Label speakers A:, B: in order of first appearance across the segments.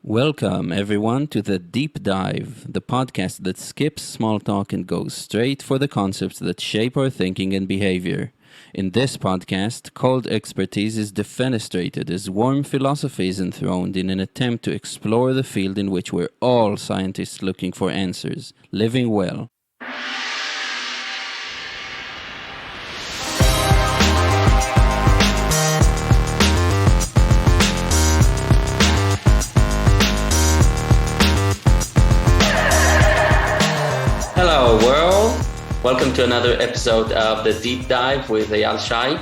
A: Welcome, everyone, to the Deep Dive, the podcast that skips small talk and goes straight for the concepts that shape our thinking and behavior. In this podcast, cold expertise is defenestrated as warm philosophy is enthroned in an attempt to explore the field in which we're all scientists looking for answers, living well. Hello world, welcome to another episode of the Deep Dive with Eyal Shai.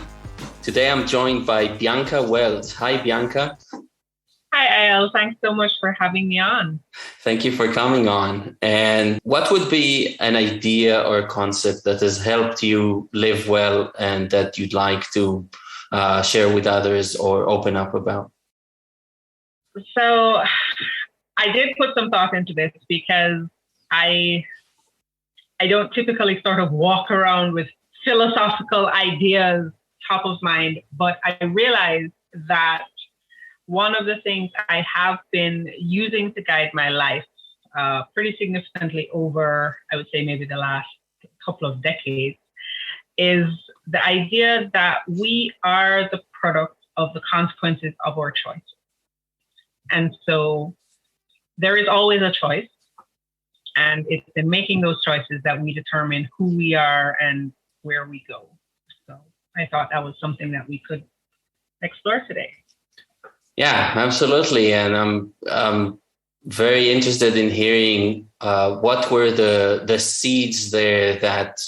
A: Today I'm joined by Bianca Welds. Hi Bianca.
B: Hi Eyal, thanks so much for having me on.
A: Thank you for coming on. And what would be an idea or concept that has helped you live well and that you'd like to share with others or open up about?
B: So I did put some thought into this because I don't typically sort of walk around with philosophical ideas top of mind, but I realized that one of the things I have been using to guide my life pretty significantly over, I would say maybe the last couple of decades, is the idea that we are the product of the consequences of our choices. And so there is always a choice. And it's in making those choices that we determine who we are and where we go. So I thought that was something that we could explore today.
A: Yeah, absolutely. And I'm very interested in hearing what were the seeds there that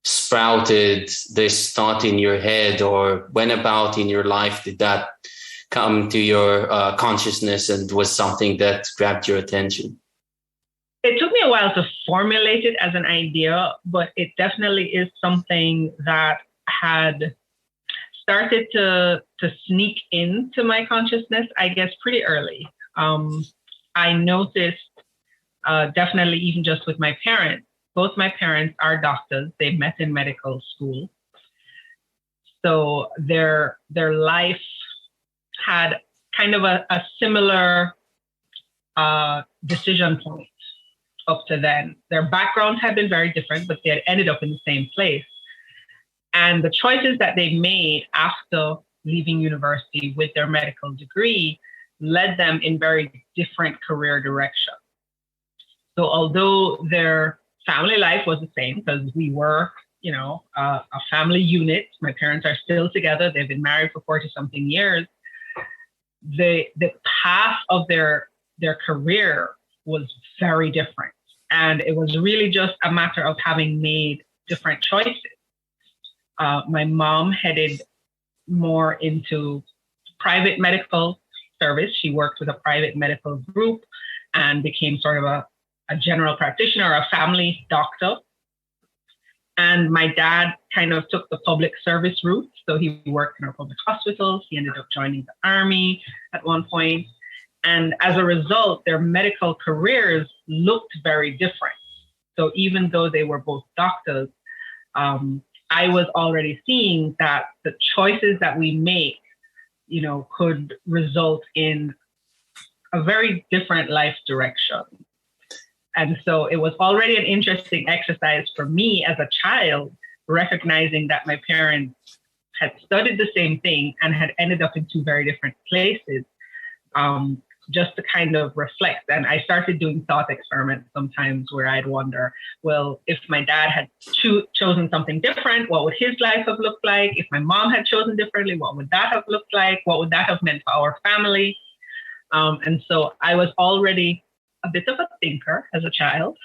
A: sprouted this thought in your head, or when about in your life did that come to your consciousness and was something that grabbed your attention?
B: It took me a while to formulate it as an idea, but it definitely is something that had started to sneak into my consciousness, I guess, pretty early. I noticed definitely even just with my parents. Both my parents are doctors. They met in medical school. So their life had kind of a similar decision point. Up to then. Their backgrounds had been very different, but they had ended up in the same place. And the choices that they made after leaving university with their medical degree led them in very different career directions. So although their family life was the same, because we were, a family unit, my parents are still together. They've been married for 40-something years. The path of their career was very different. And it was really just a matter of having made different choices. My mom headed more into private medical service. She worked with a private medical group and became sort of a general practitioner, a family doctor. And my dad kind of took the public service route. So he worked in our public hospitals. He ended up joining the army at one point. And as a result, their medical careers looked very different. So even though they were both doctors, I was already seeing that the choices that we make, could result in a very different life direction. And so it was already an interesting exercise for me as a child, recognizing that my parents had studied the same thing and had ended up in two very different places. Just to kind of reflect. And I started doing thought experiments sometimes where I'd wonder, well, if my dad had chosen something different, what would his life have looked like? If my mom had chosen differently, what would that have looked like? What would that have meant for our family? And so I was already a bit of a thinker as a child.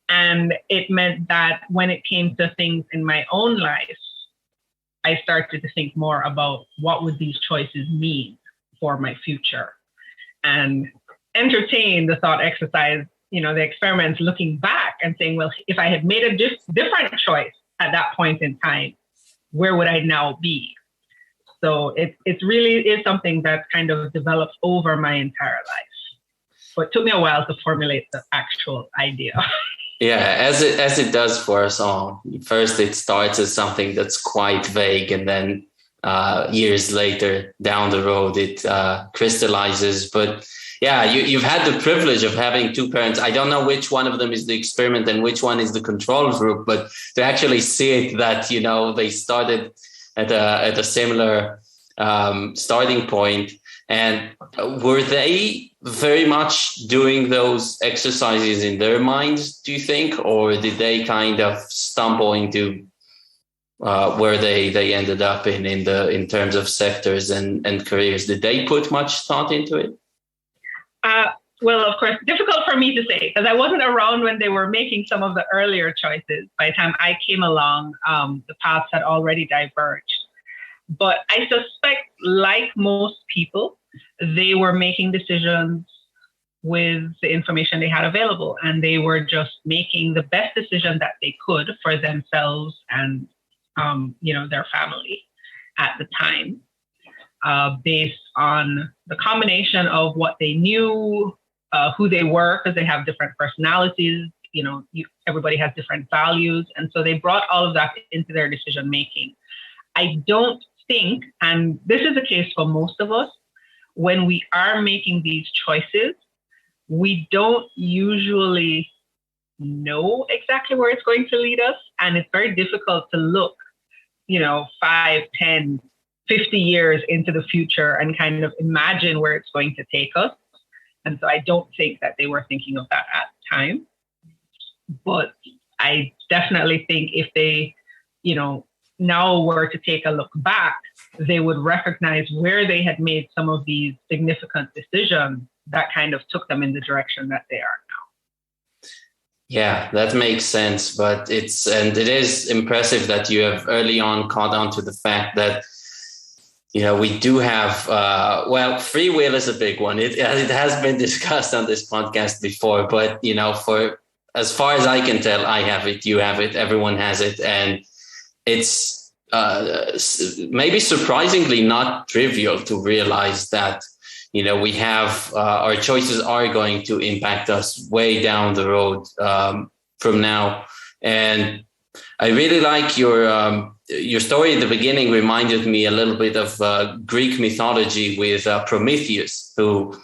B: And it meant that when it came to things in my own life, I started to think more about what would these choices mean for my future. And entertain the thought exercise, the experiments looking back and saying, well, if I had made a different choice at that point in time, where would I now be? So it really is something that kind of developed over my entire life. But it took me a while to formulate the actual idea.
A: Yeah, as it does for us all. First, it starts as something that's quite vague, and then years later down the road, it crystallizes. But yeah, you've had the privilege of having two parents. I don't know which one of them is the experiment and which one is the control group, but to actually see it that, they started at a similar starting point. And were they very much doing those exercises in their minds, do you think? Or did they kind of stumble into where they ended up in terms of sectors and careers? Did they put much thought into it?
B: Well, of course, difficult for me to say because I wasn't around when they were making some of the earlier choices. By the time I came along, the paths had already diverged. But I suspect, like most people, they were making decisions with the information they had available, and they were just making the best decision that they could for themselves and their family at the time, based on the combination of what they knew, who they were, because they have different personalities. Everybody has different values, and so they brought all of that into their decision making. I don't think, and this is the case for most of us, when we are making these choices, we don't usually know exactly where it's going to lead us. And it's very difficult to look, 5, 10, 50 years into the future and kind of imagine where it's going to take us. And so I don't think that they were thinking of that at the time. But I definitely think if they, now were to take a look back, they would recognize where they had made some of these significant decisions that kind of took them in the direction that they are now.
A: Yeah, that makes sense. But it is impressive that you have early on caught on to the fact that, we do have, free will is a big one. It has been discussed on this podcast before, but, for as far as I can tell, I have it, you have it, everyone has it. And it's maybe surprisingly not trivial to realize that, we have our choices are going to impact us way down the road from now. And I really like your story at the beginning reminded me a little bit of Greek mythology with Prometheus, who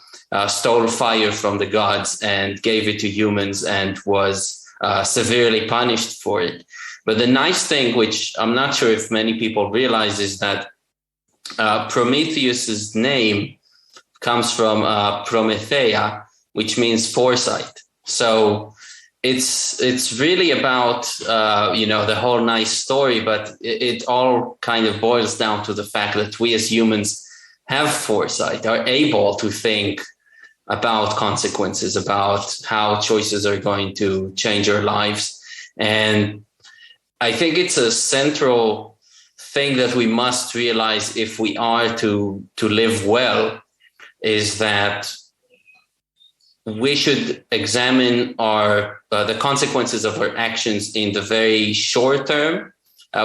A: stole fire from the gods and gave it to humans and was severely punished for it. But the nice thing, which I'm not sure if many people realize, is that Prometheus's name comes from Prometheia, which means foresight. So it's really about, the whole nice story, but it all kind of boils down to the fact that we as humans have foresight, are able to think about consequences, about how choices are going to change our lives. And I think it's a central thing that we must realize if we are to live well, is that we should examine the consequences of our actions in the very short term,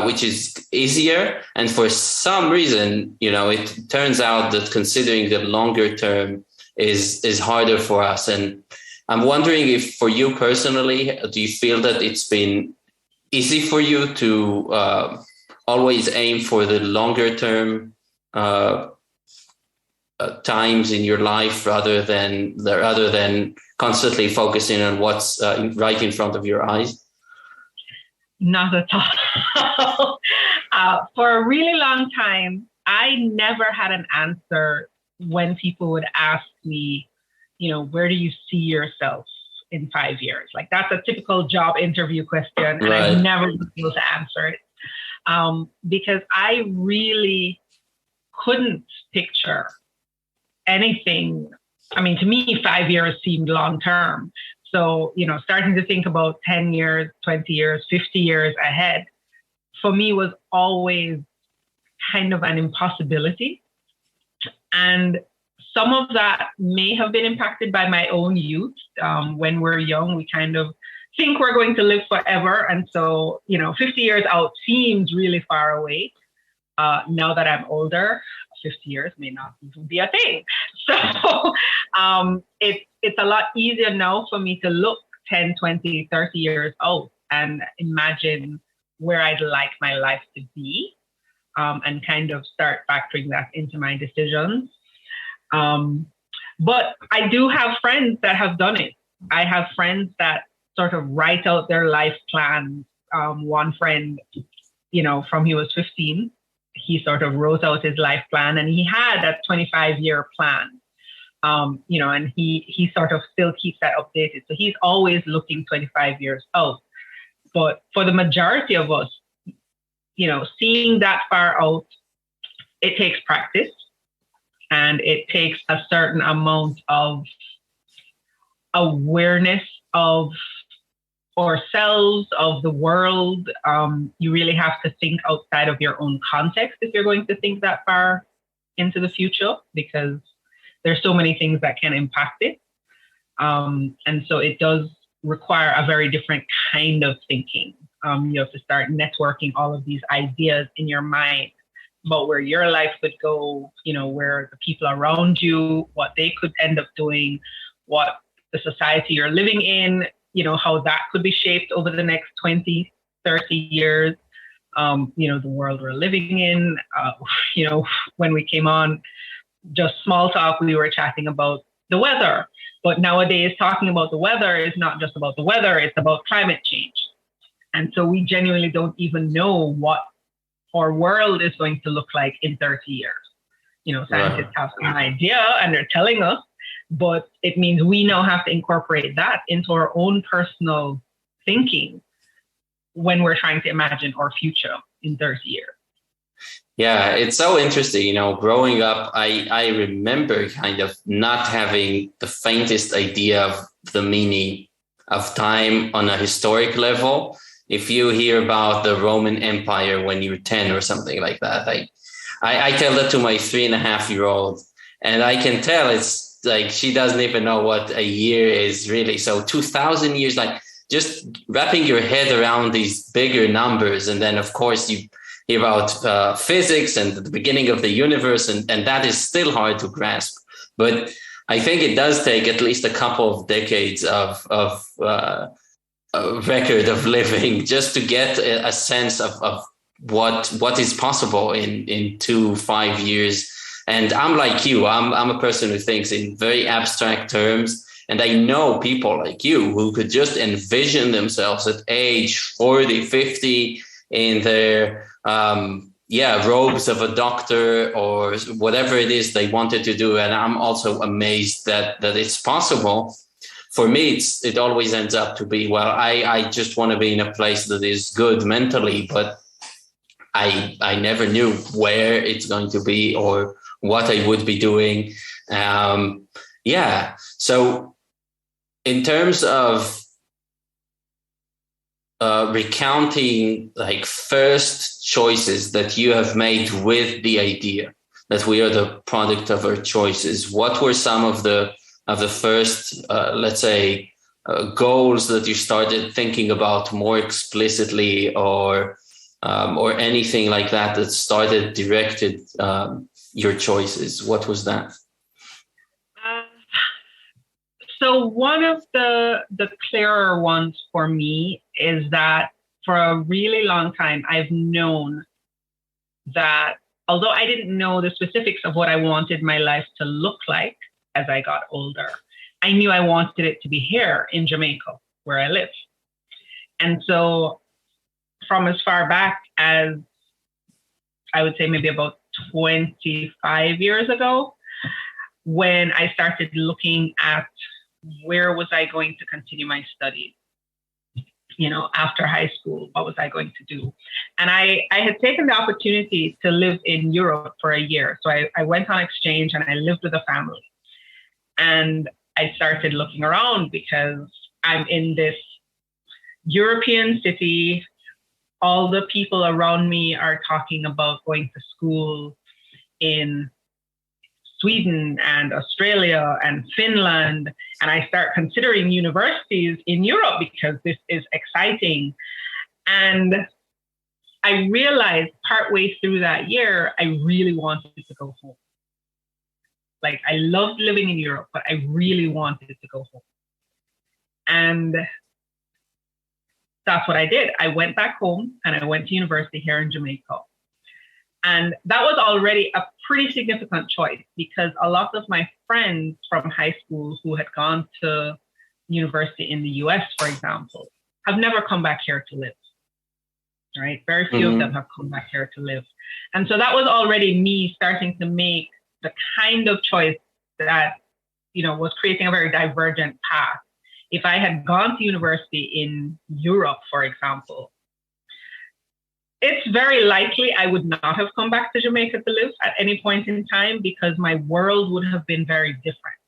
A: which is easier. And for some reason, it turns out that considering the longer term is harder for us. And I'm wondering if for you personally, do you feel that it's been easy for you to always aim for the longer term times in your life rather than constantly focusing on what's right in front of your eyes?
B: Not at all. For a really long time, I never had an answer when people would ask me, where do you see yourself in 5 years? Like, that's a typical job interview question. And right. I've never been able to answer it because I really couldn't picture anything. I mean, to me, 5 years seemed long term. So, starting to think about 10 years, 20 years, 50 years ahead, for me was always kind of an impossibility. And some of that may have been impacted by my own youth. When we're young, we kind of think we're going to live forever. And so, 50 years out seems really far away. Now that I'm older, 50 years may not even be a thing. So it's a lot easier now for me to look 10, 20, 30 years out and imagine where I'd like my life to be, and kind of start factoring that into my decisions. But I do have friends that have done it. I have friends that sort of write out their life plans. One friend, from he was 15, he sort of wrote out his life plan, and he had a 25-year plan. And he sort of still keeps that updated. So he's always looking 25 years out. But for the majority of us, seeing that far out, it takes practice, and it takes a certain amount of awareness of ourselves, of the world. You really have to think outside of your own context if you're going to think that far into the future, because there's so many things that can impact it. And so it does require a very different kind of thinking. You have to start networking all of these ideas in your mind about where your life would go, where the people around you, what they could end up doing, what the society you're living in, how that could be shaped over the next 20, 30 years. The world we're living in, when we came on, just small talk, we were chatting about the weather. But nowadays, talking about the weather is not just about the weather, it's about climate change. And so we genuinely don't even know what our world is going to look like in 30 years. Scientists have some idea and they're telling us, but it means we now have to incorporate that into our own personal thinking when we're trying to imagine our future in 30 years.
A: Yeah, it's so interesting. Growing up, I remember kind of not having the faintest idea of the meaning of time on a historic level. If you hear about the Roman Empire when you're 10 or something like that, I tell that to my 3.5-year-old, and I can tell it's like she doesn't even know what a year is really. So 2,000 years, like just wrapping your head around these bigger numbers. And then, of course, you hear about physics and the beginning of the universe, and that is still hard to grasp. But I think it does take at least a couple of decades of record of living just to get a sense of what is possible in 2-5 years. And I'm like you, I'm a person who thinks in very abstract terms. And I know people like you who could just envision themselves at age 40, 50 in their robes of a doctor or whatever it is they wanted to do. And I'm also amazed that it's possible. For me, it always ends up to be, well, I just want to be in a place that is good mentally, but I never knew where it's going to be or what I would be doing. So in terms of recounting like first choices that you have made with the idea that we are the product of our choices, what were some of the first, goals that you started thinking about more explicitly, or anything like that started directed your choices? What was that?
B: So one of the clearer ones for me is that for a really long time, I've known that although I didn't know the specifics of what I wanted my life to look like as I got older, I knew I wanted it to be here in Jamaica, where I live. And so from as far back as I would say maybe about 25 years ago, when I started looking at where was I going to continue my studies, after high school, what was I going to do? And I had taken the opportunity to live in Europe for a year. So I went on exchange and I lived with a family. And I started looking around because I'm in this European city. All the people around me are talking about going to school in Sweden and Australia and Finland. And I start considering universities in Europe because this is exciting. And I realized partway through that year, I really wanted to go home. Like, I loved living in Europe, but I really wanted to go home. And that's what I did. I went back home and I went to university here in Jamaica. And that was already a pretty significant choice because a lot of my friends from high school who had gone to university in the US, for example, have never come back here to live, right? Very few of them have come back here to live. And so that was already me starting to make the kind of choice that, was creating a very divergent path. If I had gone to university in Europe, for example, it's very likely I would not have come back to Jamaica to live at any point in time because my world would have been very different.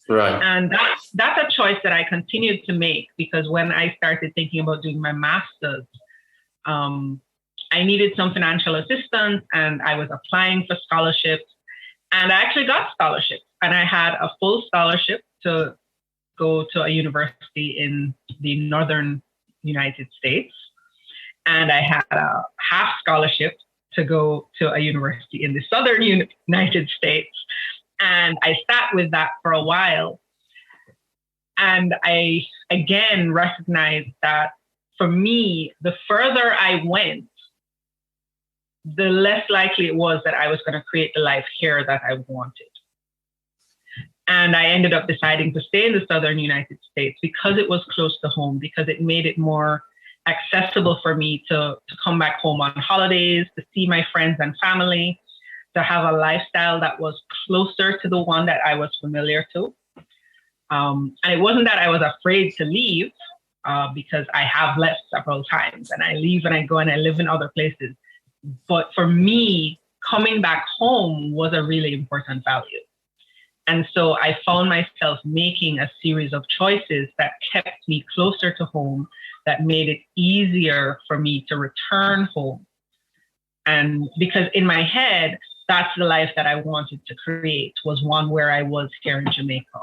A: Right.
B: And that's a choice that I continued to make because when I started thinking about doing my master's, I needed some financial assistance and I was applying for scholarships and I actually got scholarships and I had a full scholarship to go to a university in the northern United States. And I had a half scholarship to go to a university in the southern United States. And I sat with that for a while. And I again recognized that for me, the further I went, the less likely it was that I was going to create the life here that I wanted. And I ended up deciding to stay in the southern United States because it was close to home, because it made it more accessible for me to come back home on holidays, to see my friends and family, to have a lifestyle that was closer to the one that I was familiar to. And it wasn't that I was afraid to leave because I have left several times and I leave and I go and I live in other places. But for me, coming back home was a really important value. And so I found myself making a series of choices that kept me closer to home, that made it easier for me to return home. And because in my head, that's the life that I wanted to create, was one where I was here in Jamaica.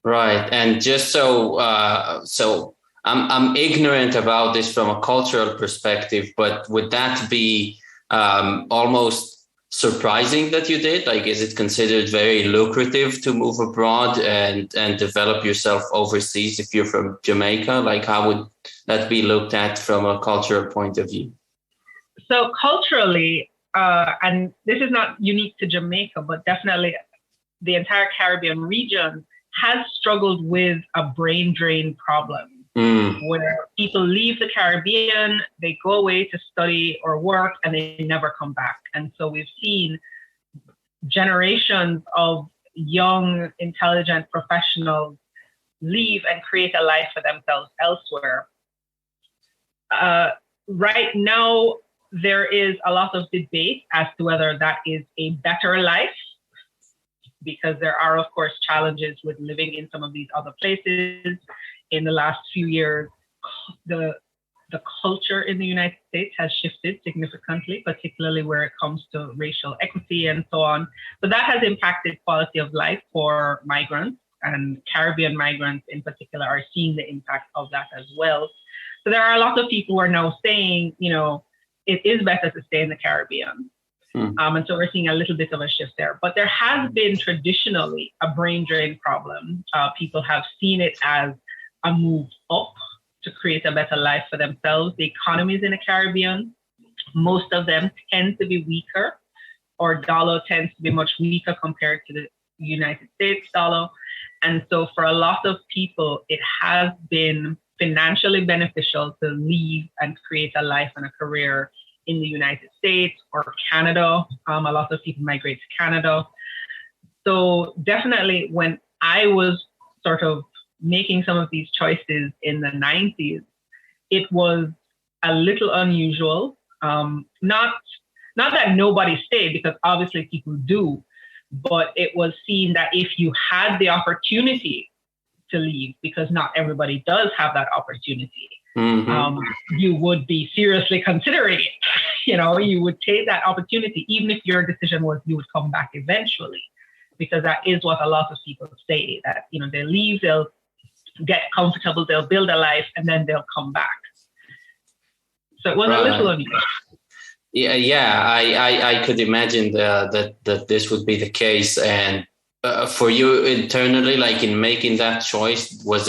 A: Right. And just so I'm ignorant about this from a cultural perspective, but would that be almost surprising that you did? Like, is it considered very lucrative to move abroad and develop yourself overseas if you're from Jamaica? Like, how would that be looked at from a cultural point of view?
B: So culturally, and this is not unique to Jamaica, but definitely the entire Caribbean region has struggled with a brain drain problem. Where people leave the Caribbean, they go away to study or work, and they never come back. And so we've seen generations of young, intelligent professionals leave and create a life for themselves elsewhere. Right now, there is a lot of debate as to whether that is a better life, because there are, of course, challenges with living in some of these other places. In the last few years, the culture in the United States has shifted significantly, particularly where it comes to racial equity and so on. So that has impacted quality of life for migrants, and Caribbean migrants in particular are seeing the impact of that as well. So there are a lot of people who are now saying, it is better to stay in the Caribbean. And so we're seeing a little bit of a shift there. But there has been traditionally a brain drain problem. People have seen it as a move up to create a better life for themselves. The economies in the Caribbean, most of them tend to be weaker, or dollar tends to be much weaker compared to the United States dollar. And so for a lot of people, it has been financially beneficial to leave and create a life and a career in the United States or Canada. A lot of people migrate to Canada. So definitely when I was sort of making some of these choices in the 90s, it was a little unusual. Not that nobody stayed, because obviously people do, but it was seen that if you had the opportunity to leave, because not everybody does have that opportunity, you would be seriously considering it. You would take that opportunity, even if your decision was you would come back eventually, because that is what a lot of people say, that, they leave, they'll get comfortable, they'll build a life, and then they'll come back. So it was a little unusual.
A: Yeah, I could imagine that this would be the case. And for you internally, like in making that choice, was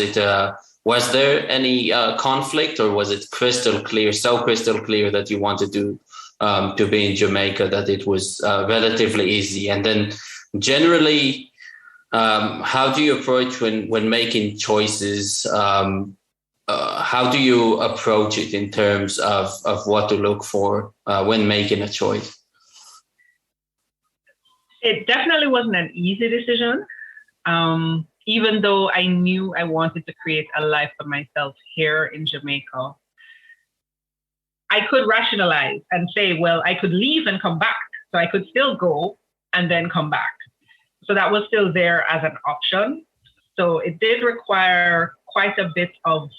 A: there any conflict, or was it crystal clear that you wanted to to be in Jamaica, that it was relatively easy. And then generally, how do you approach when making choices? How do you approach it in terms of what to look for when making a choice?
B: It definitely wasn't an easy decision. Even though I knew I wanted to create a life for myself here in Jamaica, I could rationalize and say, well, I could leave and come back. So I could still go and then come back. So that was still there as an option. So it did require quite a bit of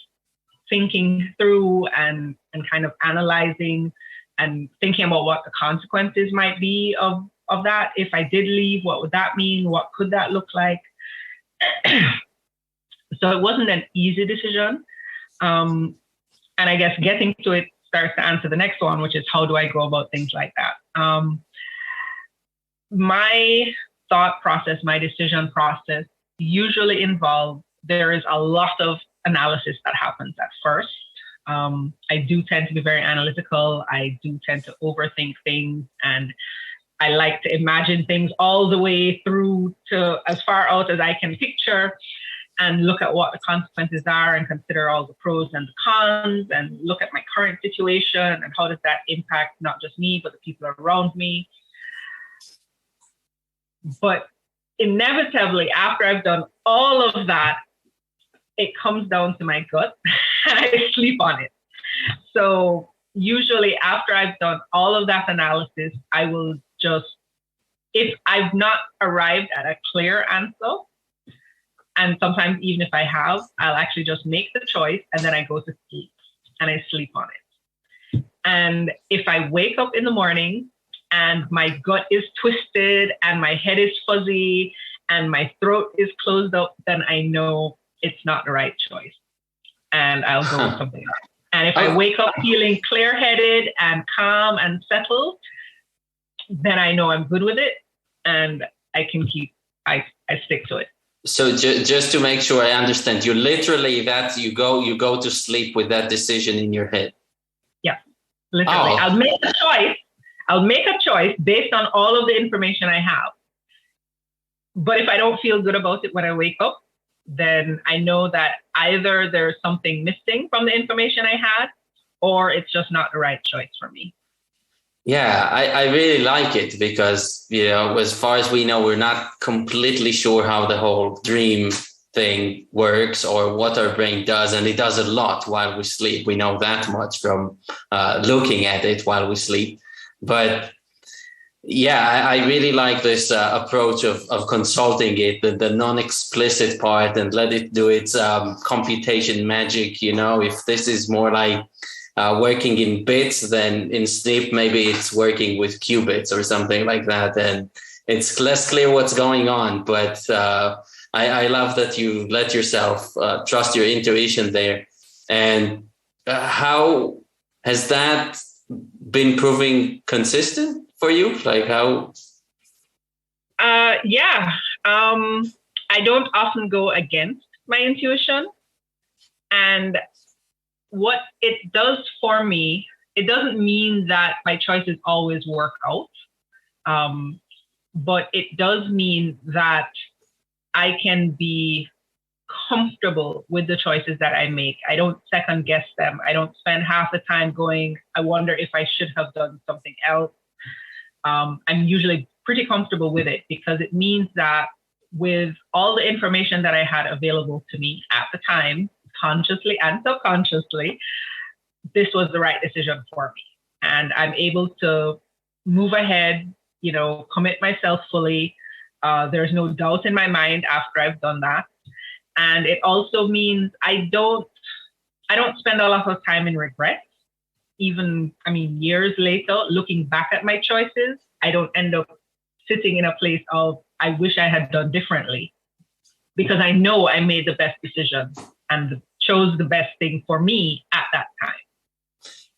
B: thinking through and kind of analyzing and thinking about what the consequences might be of that. If I did leave, what would that mean? What could that look like? So it wasn't an easy decision. And I guess getting to it starts to answer the next one, which is how do I go about things like that? My thought process, my decision process usually involves, there is a lot of analysis that happens at first. I do tend to be very analytical. I do tend to overthink things, and I like to imagine things all the way through to as far out as I can picture and look at what the consequences are and consider all the pros and the cons and look at my current situation and how does that impact not just me, but the people around me. But inevitably, after I've done all of that, it comes down to my gut and I sleep on it. So usually after I've done all of that analysis, I will just, if I've not arrived at a clear answer, and sometimes even if I have, I'll actually just make the choice and then I go to sleep and I sleep on it. And if I wake up in the morning and my gut is twisted and my head is fuzzy and my throat is closed up, then I know it's not the right choice. And I'll go with something else. And if I wake up feeling clear-headed and calm and settled, then I know I'm good with it and I can I stick to it.
A: So just to make sure I understand, you literally you go to sleep with that decision in your head.
B: Yeah, literally. Oh. I'll make a choice based on all of the information I have. But if I don't feel good about it when I wake up, then I know that either there's something missing from the information I had, or it's just not the right choice for me.
A: Yeah, I really like it because, as far as we know, we're not completely sure how the whole dream thing works or what our brain does. And it does a lot while we sleep. We know that much from looking at it while we sleep. But yeah, I really like this approach of consulting it, the non-explicit part, and let it do its computation magic. If this is more like working in bits, then in sleep, maybe it's working with qubits or something like that. And it's less clear what's going on. But I love that you let yourself trust your intuition there. And how has that been proving consistent for you? Like how?
B: Yeah. I don't often go against my intuition. And what it does for me, it doesn't mean that my choices always work out. But it does mean that I can be comfortable with the choices that I make. I don't second guess them. I don't spend half the time going, I wonder if I should have done something else. I'm usually pretty comfortable with it because it means that with all the information that I had available to me at the time, consciously and subconsciously, this was the right decision for me. And I'm able to move ahead, commit myself fully. There's no doubt in my mind after I've done that. And it also means I don't spend a lot of time in regret. Even, years later, looking back at my choices, I don't end up sitting in a place of, I wish I had done differently, because I know I made the best decision and chose the best thing for me at that time.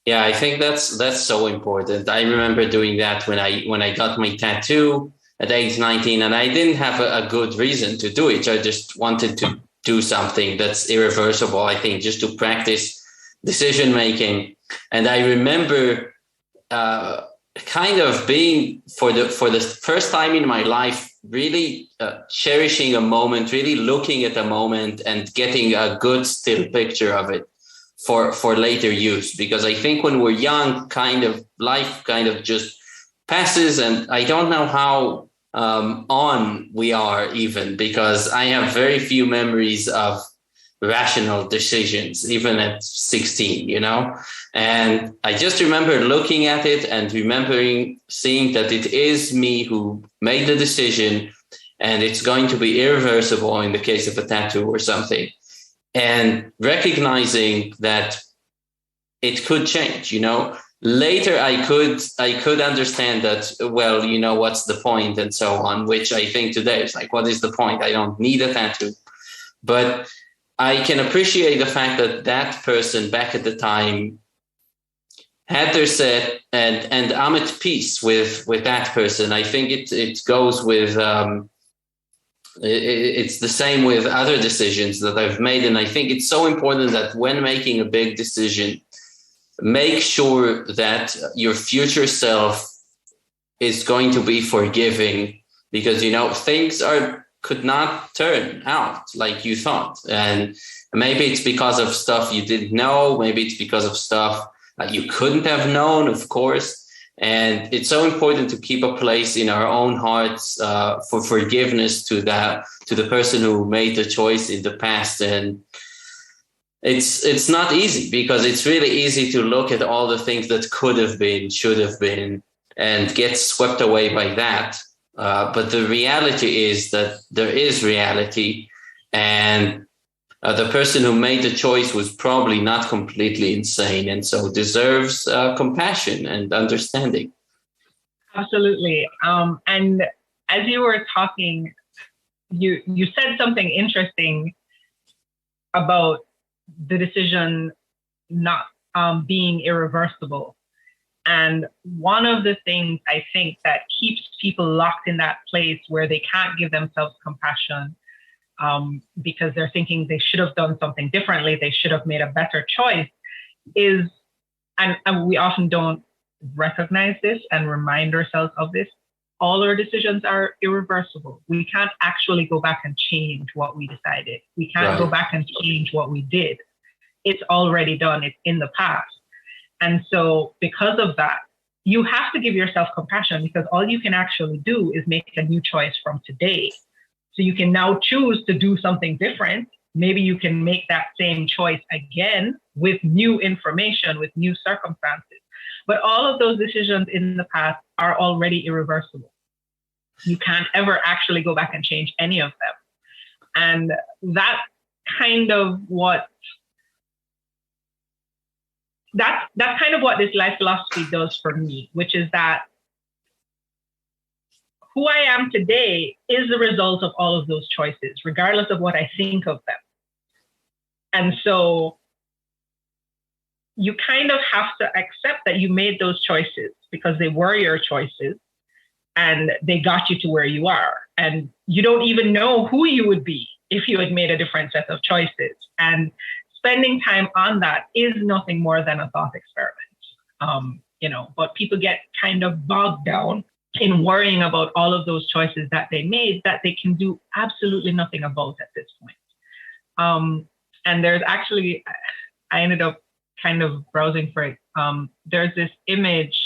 A: Yeah, I think that's so important. I remember doing that when I got my tattoo at age 19, and I didn't have a good reason to do it. I just wanted to do something that's irreversible, I think, just to practice decision making. And I remember kind of being for the first time in my life, really cherishing a moment, really looking at a moment and getting a good still picture of it for later use. Because I think when we're young, life kind of just passes, and I don't know how on we are even, because I have very few memories of rational decisions, even at 16, and I just remember looking at it and remembering seeing that it is me who made the decision, and it's going to be irreversible in the case of a tattoo or something, and recognizing that it could change. Later I could understand that, well, what's the point and so on, which I think today is like, what is the point? I don't need a tattoo. But I can appreciate the fact that that person back at the time had their set, and I'm at peace with that person. I think it goes with it's the same with other decisions that I've made, and I think it's so important that when making a big decision, make sure that your future self is going to be forgiving, because things could not turn out like you thought. And maybe it's because of stuff you didn't know. Maybe it's because of stuff that you couldn't have known, of course. And it's so important to keep a place in our own hearts for forgiveness to the person who made the choice in the past. And it's not easy, because it's really easy to look at all the things that could have been, should have been, and get swept away by that. But the reality is that there is reality, and the person who made the choice was probably not completely insane, and so deserves compassion and understanding.
B: Absolutely. And as you were talking, you said something interesting about the decision not being irreversible. And one of the things I think that keeps people locked in that place where they can't give themselves compassion because they're thinking they should have done something differently, they should have made a better choice, is, and we often don't recognize this and remind ourselves of this, all our decisions are irreversible. We can't actually go back and change what we decided. We can't go back and change what we did. It's already done. It's in the past. And so because of that, you have to give yourself compassion, because all you can actually do is make a new choice from today. So you can now choose to do something different. Maybe you can make that same choice again with new information, with new circumstances. But all of those decisions in the past are already irreversible. You can't ever actually go back and change any of them. And that's kind of what this life philosophy does for me, which is that who I am today is the result of all of those choices, regardless of what I think of them. And so you kind of have to accept that you made those choices because they were your choices and they got you to where you are. And you don't even know who you would be if you had made a different set of choices. And spending time on that is nothing more than a thought experiment. But people get kind of bogged down in worrying about all of those choices that they made that they can do absolutely nothing about at this point. And there's actually, I ended up kind of browsing for it. There's this image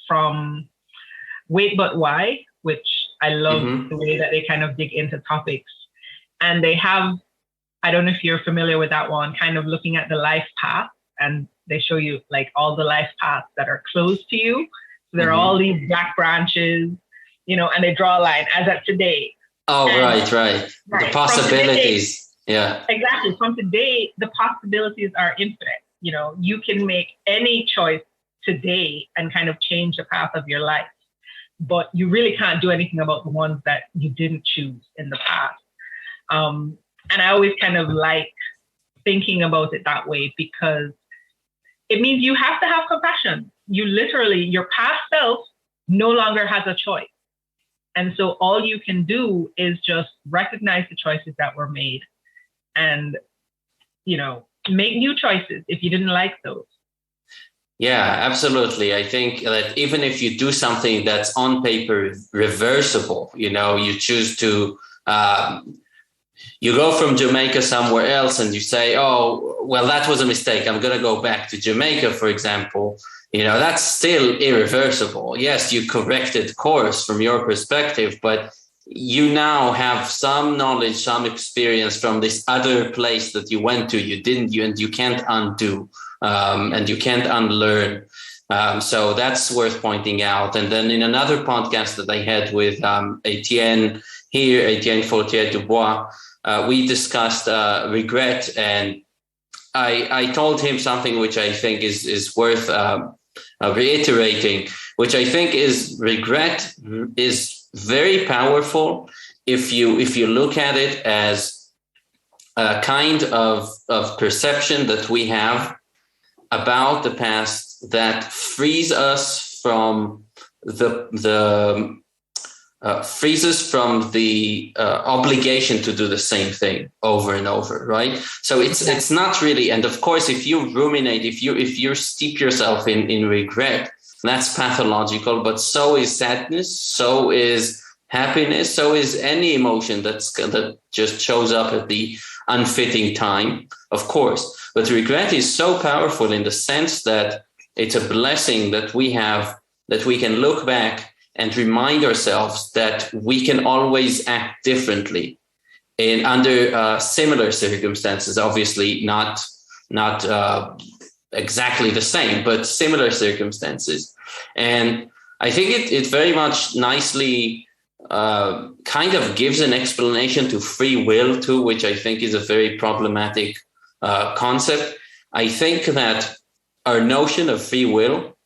B: from Wait But Why, which I love the way that they kind of dig into topics. And they have, I don't know if you're familiar with that one, kind of looking at the life path, and they show you like all the life paths that are close to you. So there are all these black branches, and they draw a line as of today. Oh,
A: and, right. The possibilities. Yeah.
B: Exactly. From today, the possibilities are infinite. You can make any choice today and kind of change the path of your life, but you really can't do anything about the ones that you didn't choose in the past. And I always kind of like thinking about it that way, because it means you have to have compassion. You literally, your past self no longer has a choice. And so all you can do is just recognize the choices that were made and, make new choices if you didn't like those.
A: Yeah, absolutely. I think that even if you do something that's on paper reversible, you choose to, you go from Jamaica somewhere else and you say, oh, well, that was a mistake. I'm going to go back to Jamaica, for example. That's still irreversible. Yes, you corrected course from your perspective, but you now have some knowledge, some experience from this other place that you went to. And you can't undo, and you can't unlearn. So that's worth pointing out. And then in another podcast that I had with Etienne Fortier Dubois, we discussed regret, and I told him something which I think is worth reiterating, which I think is regret is very powerful if you look at it as a kind of perception that we have about the past that frees us from the obligation to do the same thing over and over, right? So it's not really, and of course, if you ruminate, if you steep yourself in regret, that's pathological. But so is sadness, so is happiness, so is any emotion that just shows up at the unfitting time, of course. But regret is so powerful in the sense that it's a blessing that we have, that we can look back and remind ourselves that we can always act differently under similar circumstances. Obviously, not exactly the same, but similar circumstances. And I think it very much nicely kind of gives an explanation to free will too, which I think is a very problematic concept. I think that our notion of free will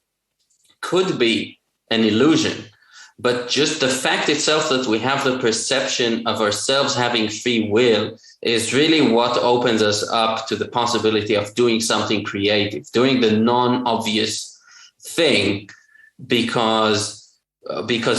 A: could be an illusion, but just the fact itself that we have the perception of ourselves having free will is really what opens us up to the possibility of doing something creative, doing the non-obvious thing because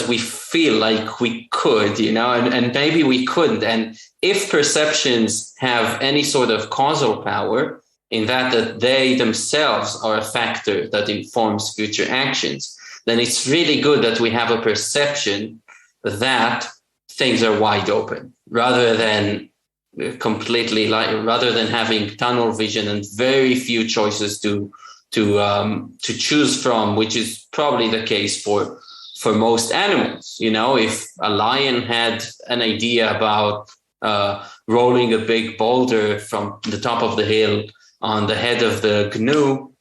A: we feel like we could, and maybe we couldn't. And if perceptions have any sort of causal power in that they themselves are a factor that informs future actions, then it's really good that we have a perception that things are wide open rather than rather than having tunnel vision and very few choices to choose from, which is probably the case for most animals. If a lion had an idea about rolling a big boulder from the top of the hill on the head of the gnu,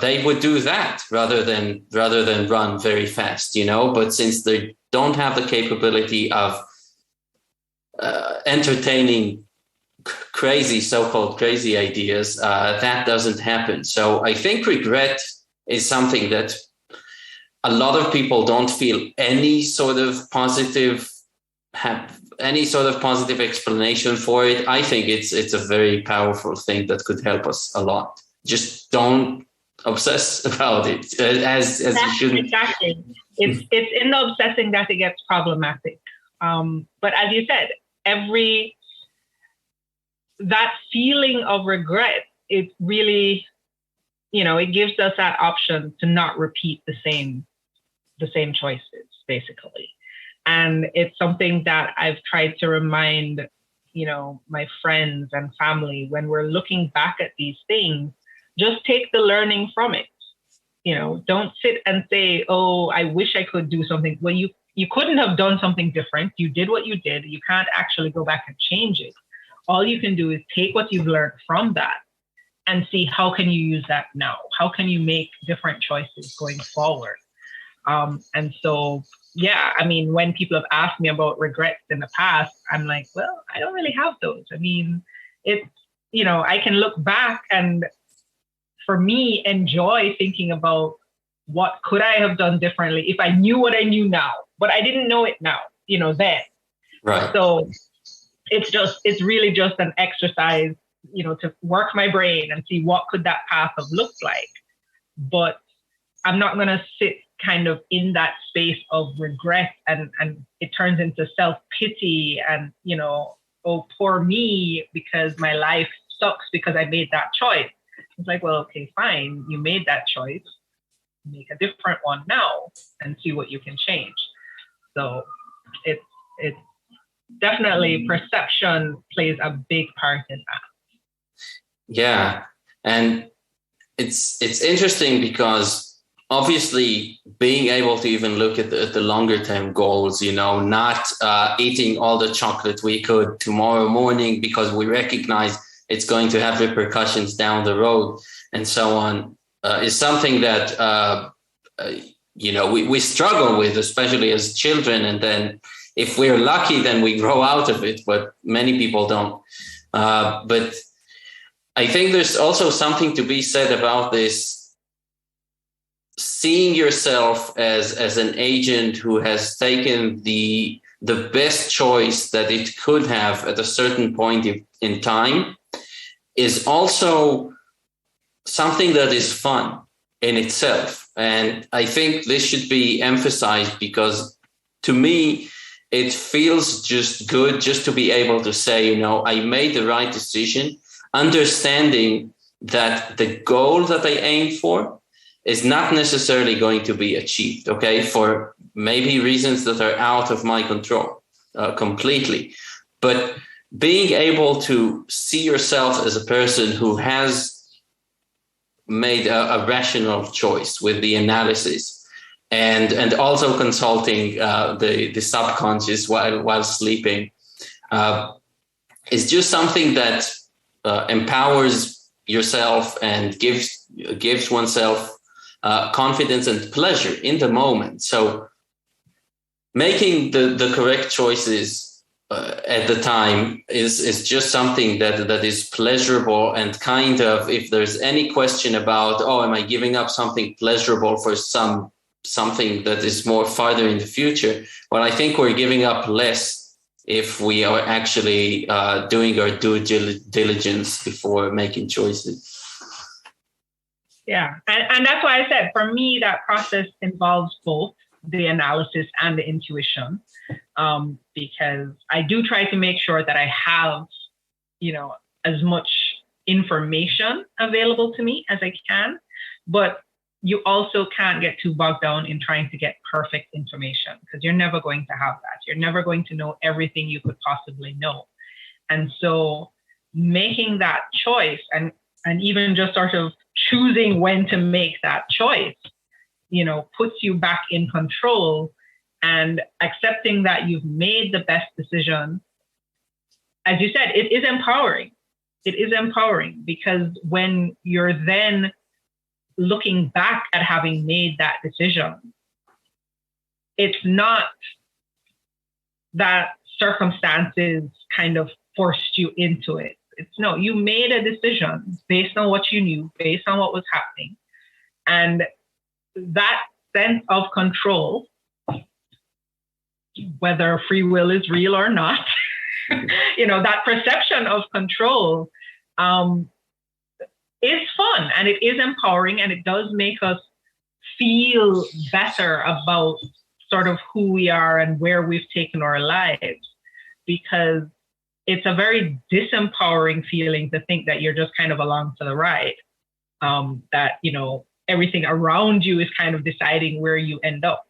A: they would do that rather than run very fast, But since they don't have the capability of entertaining so-called crazy ideas, that doesn't happen. So I think regret is something that a lot of people don't feel any sort of positive explanation for it. I think it's a very powerful thing that could help us a lot. Just don't obsess about it as you shouldn't.
B: Exactly. It's in the obsessing that it gets problematic. But as you said, that feeling of regret, it really, it gives us that option to not repeat the same choices, basically. And it's something that I've tried to remind, my friends and family when we're looking back at these things. Just take the learning from it. Don't sit and say, oh, I wish I could do something. Well, you couldn't have done something different. You did what you did. You can't actually go back and change it. All you can do is take what you've learned from that and see how can you use that now? How can you make different choices going forward? And so, yeah, I mean, when people have asked me about regrets in the past, I'm like, well, I don't really have those. I mean, I can look back and, for me, enjoy thinking about what could I have done differently if I knew what I knew now, but I didn't know it now, then.
A: Right.
B: So it's really just an exercise, to work my brain and see what could that path have looked like. But I'm not going to sit kind of in that space of regret and it turns into self-pity and, oh, poor me because my life sucks because I made that choice. It's like, well, okay, fine. You made that choice. Make a different one now and see what you can change. So it's definitely perception plays a big part in that.
A: Yeah. And it's interesting because obviously being able to even look at the longer term goals, not eating all the chocolate we could tomorrow morning because we recognize it's going to have repercussions down the road and so on, is something that, we struggle with, especially as children. And then if we're lucky, then we grow out of it, but many people don't. But I think there's also something to be said about this, seeing yourself as an agent who has taken the best choice that it could have at a certain point in time is also something that is fun in itself. And I think this should be emphasized because to me, it feels just good just to be able to say, I made the right decision, understanding that the goal that I aim for is not necessarily going to be achieved, okay, for maybe reasons that are out of my control completely. But being able to see yourself as a person who has made a rational choice with the analysis and also consulting the subconscious while sleeping is just something that empowers yourself and gives oneself confidence and pleasure in the moment. So making the correct choices at the time is just something that is pleasurable, and kind of, if there's any question about, am I giving up something pleasurable for something that is more farther in the future? Well, I think we're giving up less if we are actually doing our due diligence before making choices.
B: Yeah. And that's why I said, for me, that process involves both the analysis and the intuition, because I do try to make sure that I have, as much information available to me as I can. But you also can't get too bogged down in trying to get perfect information, because you're never going to have that. You're never going to know everything you could possibly know. And so making that choice and even just sort of choosing when to make that choice, puts you back in control, and accepting that you've made the best decision. As you said, it is empowering. It is empowering because when you're then looking back at having made that decision, it's not that circumstances kind of forced you into it. It's no, you made a decision based on what you knew, based on what was happening. And that sense of control, whether free will is real or not, that perception of control is fun, and it is empowering, and it does make us feel better about sort of who we are and where we've taken our lives, because it's a very disempowering feeling to think that you're just kind of along for the ride, that, everything around you is kind of deciding where you end up.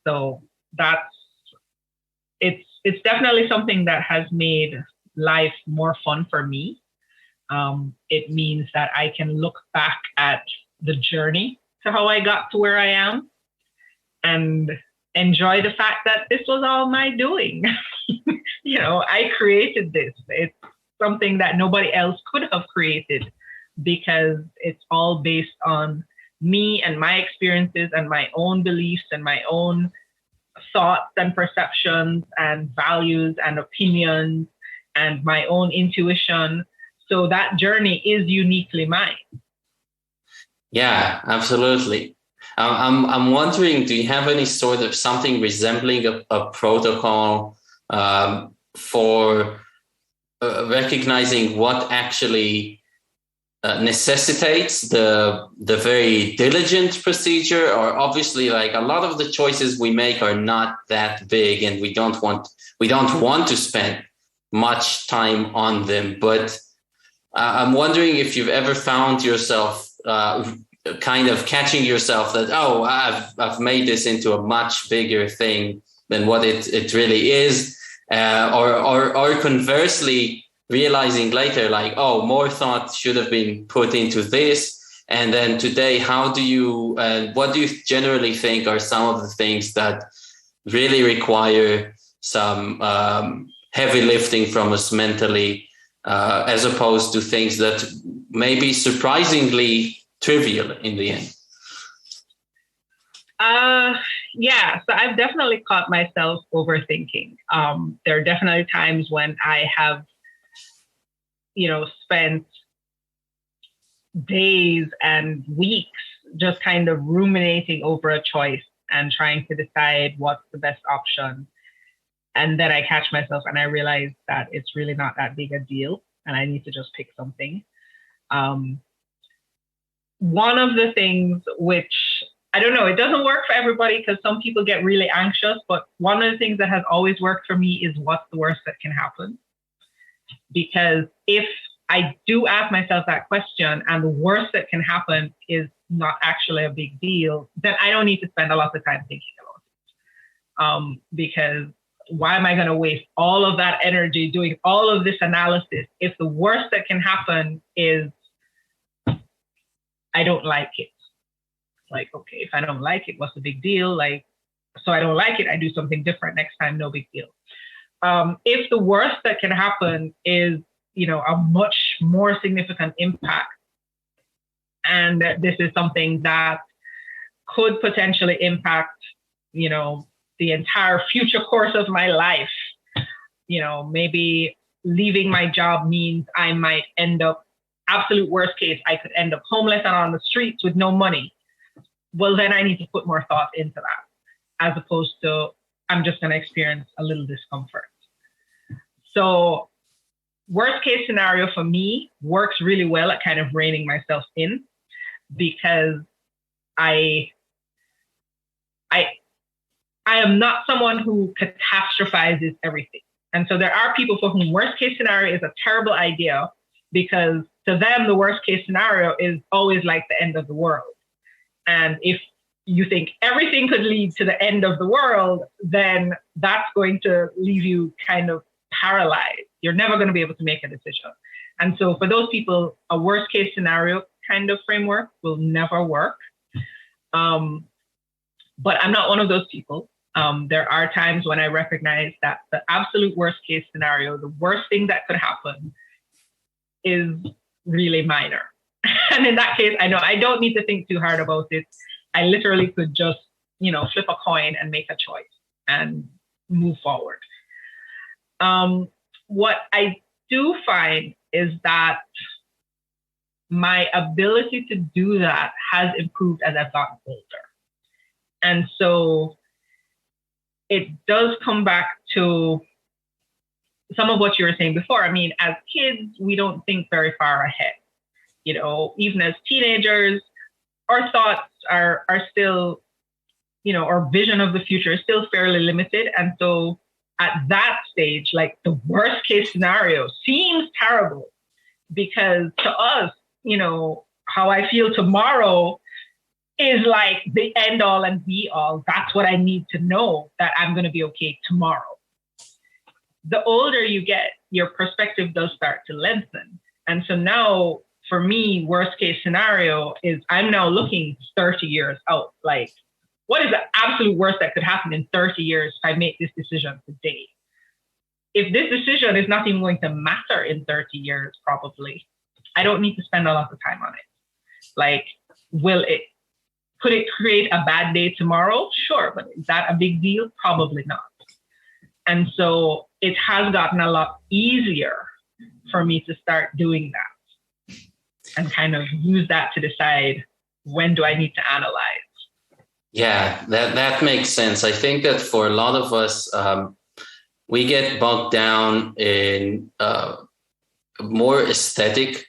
B: So it's definitely something that has made life more fun for me. It means that I can look back at the journey to how I got to where I am and enjoy the fact that this was all my doing. I created this. It's something that nobody else could have created, because it's all based on me and my experiences and my own beliefs and my own thoughts and perceptions and values and opinions and my own intuition. So that journey is uniquely mine.
A: Yeah, absolutely. I'm wondering, do you have any sort of something resembling a protocol for recognizing what actually necessitates the very diligent procedure? Or obviously, like, a lot of the choices we make are not that big, and we don't want to spend much time on them. But I'm wondering if you've ever found yourself kind of catching yourself that, oh, I've made this into a much bigger thing than what it really is, or conversely realizing later, like, oh, more thought should have been put into this. And then today, what do you generally think are some of the things that really require some heavy lifting from us mentally, as opposed to things that may be surprisingly trivial in the end?
B: Yeah, so I've definitely caught myself overthinking. There are definitely times when I have, spent days and weeks just kind of ruminating over a choice and trying to decide what's the best option. And then I catch myself and I realize that it's really not that big a deal and I need to just pick something. One of the things which, I don't know, it doesn't work for everybody because some people get really anxious, but one of the things that has always worked for me is what's the worst that can happen? Because if I do ask myself that question and the worst that can happen is not actually a big deal, then I don't need to spend a lot of time thinking about it. Because why am I going to waste all of that energy doing all of this analysis if the worst that can happen is I don't like it? Like, okay, if I don't like it, what's the big deal? Like, so I don't like it, I do something different next time, no big deal. If the worst that can happen is, a much more significant impact, and this is something that could potentially impact, the entire future course of my life. Maybe leaving my job means I might end up, absolute worst case, I could end up homeless and on the streets with no money. Well, then I need to put more thought into that, as opposed to I'm just going to experience a little discomfort. So worst case scenario for me works really well at kind of reining myself in, because I am not someone who catastrophizes everything. And so there are people for whom worst case scenario is a terrible idea, because to them, the worst case scenario is always like the end of the world. And if you think everything could lead to the end of the world, then that's going to leave you kind of paralyzed. You're never going to be able to make a decision. And so for those people, a worst case scenario kind of framework will never work. But I'm not one of those people. There are times when I recognize that the absolute worst case scenario, the worst thing that could happen, is really minor. And in that case, I know I don't need to think too hard about it. I literally could just, flip a coin and make a choice and move forward. What I do find is that my ability to do that has improved as I've gotten older. And so it does come back to some of what you were saying before. I mean, as kids, we don't think very far ahead. Even as teenagers, our thoughts are still, our vision of the future is still fairly limited. And so at that stage, like the worst case scenario seems terrible, because to us, how I feel tomorrow is like the end all and be all. That's what I need to know, that I'm going to be okay tomorrow. The older you get, your perspective does start to lengthen. And so now, for me, worst case scenario is I'm now looking 30 years out. Like, what is the absolute worst that could happen in 30 years if I make this decision today? If this decision is not even going to matter in 30 years, probably, I don't need to spend a lot of time on it. Like, could it create a bad day tomorrow? Sure, but is that a big deal? Probably not. And so it has gotten a lot easier for me to start doing that and kind of use that to decide, when do I need to analyze?
A: Yeah, that makes sense. I think that for a lot of us, we get bogged down in more aesthetic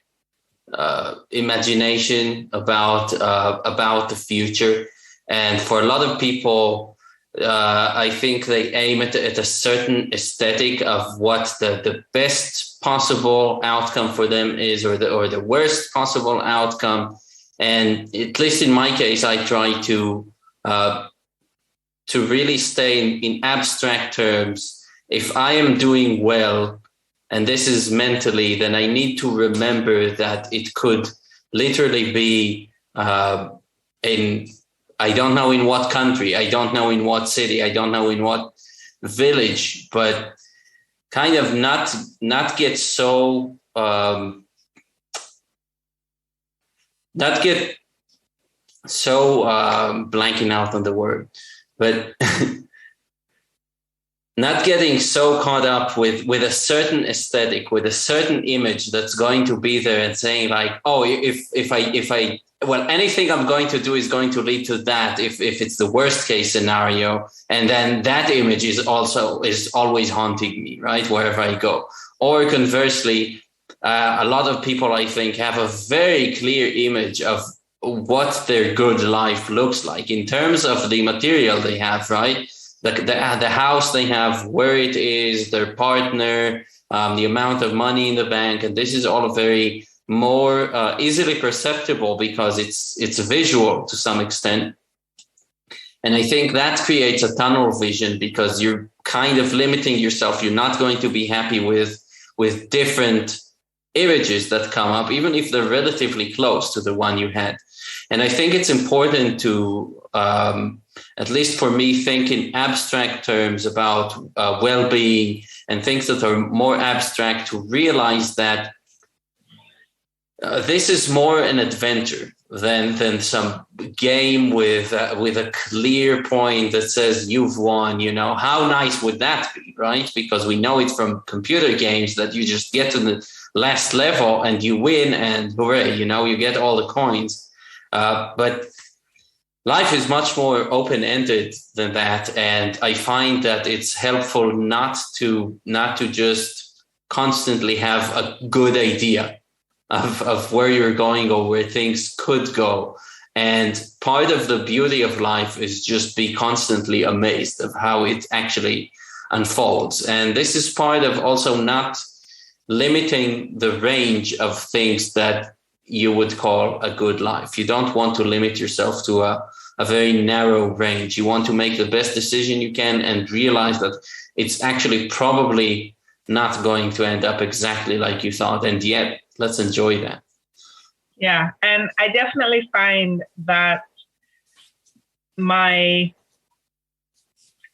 A: imagination about the future. And for a lot of people, I think they aim at a certain aesthetic of what the best possible outcome for them is, or the worst possible outcome. And at least in my case, I try to really stay in abstract terms. If I am doing well, and this is mentally, then I need to remember that it could literally be in, I don't know in what country, I don't know in what city, I don't know in what village, but kind of not get so blanking out on the word, but not getting so caught up with a certain aesthetic, with a certain image that's going to be there, and saying like, oh, if I well, anything I'm going to do is going to lead to that, if it's the worst case scenario, and then that image is always haunting me, right, wherever I go. Or conversely, a lot of people, I think, have a very clear image of what their good life looks like in terms of the material they have, right? The house they have, where it is, their partner, the amount of money in the bank. And this is all very more easily perceptible because it's visual to some extent. And I think that creates a tunnel vision because you're kind of limiting yourself. You're not going to be happy with different images that come up, even if they're relatively close to the one you had. And I think it's important to, at least for me, think in abstract terms about well-being and things that are more abstract, to realize that this is more an adventure than some game with a clear point that says you've won. You know, how nice would that be, right? Because we know it from computer games that you just get to the last level and you win and hooray, you know, you get all the coins. But life is much more open-ended than that, and I find that it's helpful not to just constantly have a good idea of where you're going or where things could go. And part of the beauty of life is just be constantly amazed of how it actually unfolds. And this is part of also not limiting the range of things that you would call a good life. You don't want to limit yourself to a very narrow range. You want to make the best decision you can and realize that it's actually probably not going to end up exactly like you thought. And yet, let's enjoy that.
B: Yeah. And I definitely find that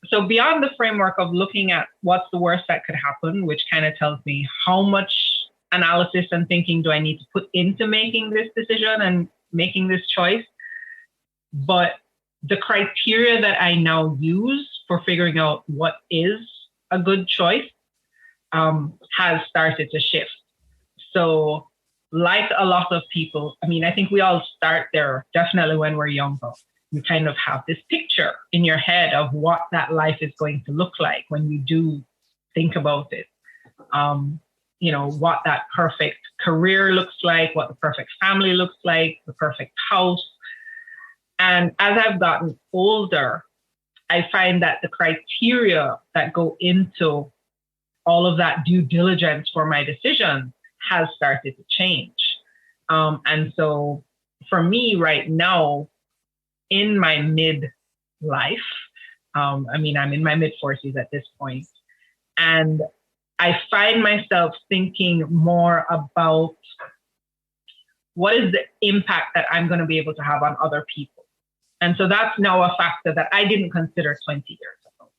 B: so beyond the framework of looking at what's the worst that could happen, which kind of tells me how much analysis and thinking do I need to put into making this decision and making this choice. But the criteria that I now use for figuring out what is a good choice has started to shift. So like a lot of people, I mean, I think we all start there, definitely when we're younger. You kind of have this picture in your head of what that life is going to look like when you do think about it. You know, what that perfect career looks like, what the perfect family looks like, the perfect house. And as I've gotten older, I find that the criteria that go into all of that due diligence for my decision has started to change. And so for me right now, in my midlife, I mean, I'm in my mid-40s at this point, and I find myself thinking more about what is the impact that I'm going to be able to have on other people. And so that's now a factor that I didn't consider 20 years ago.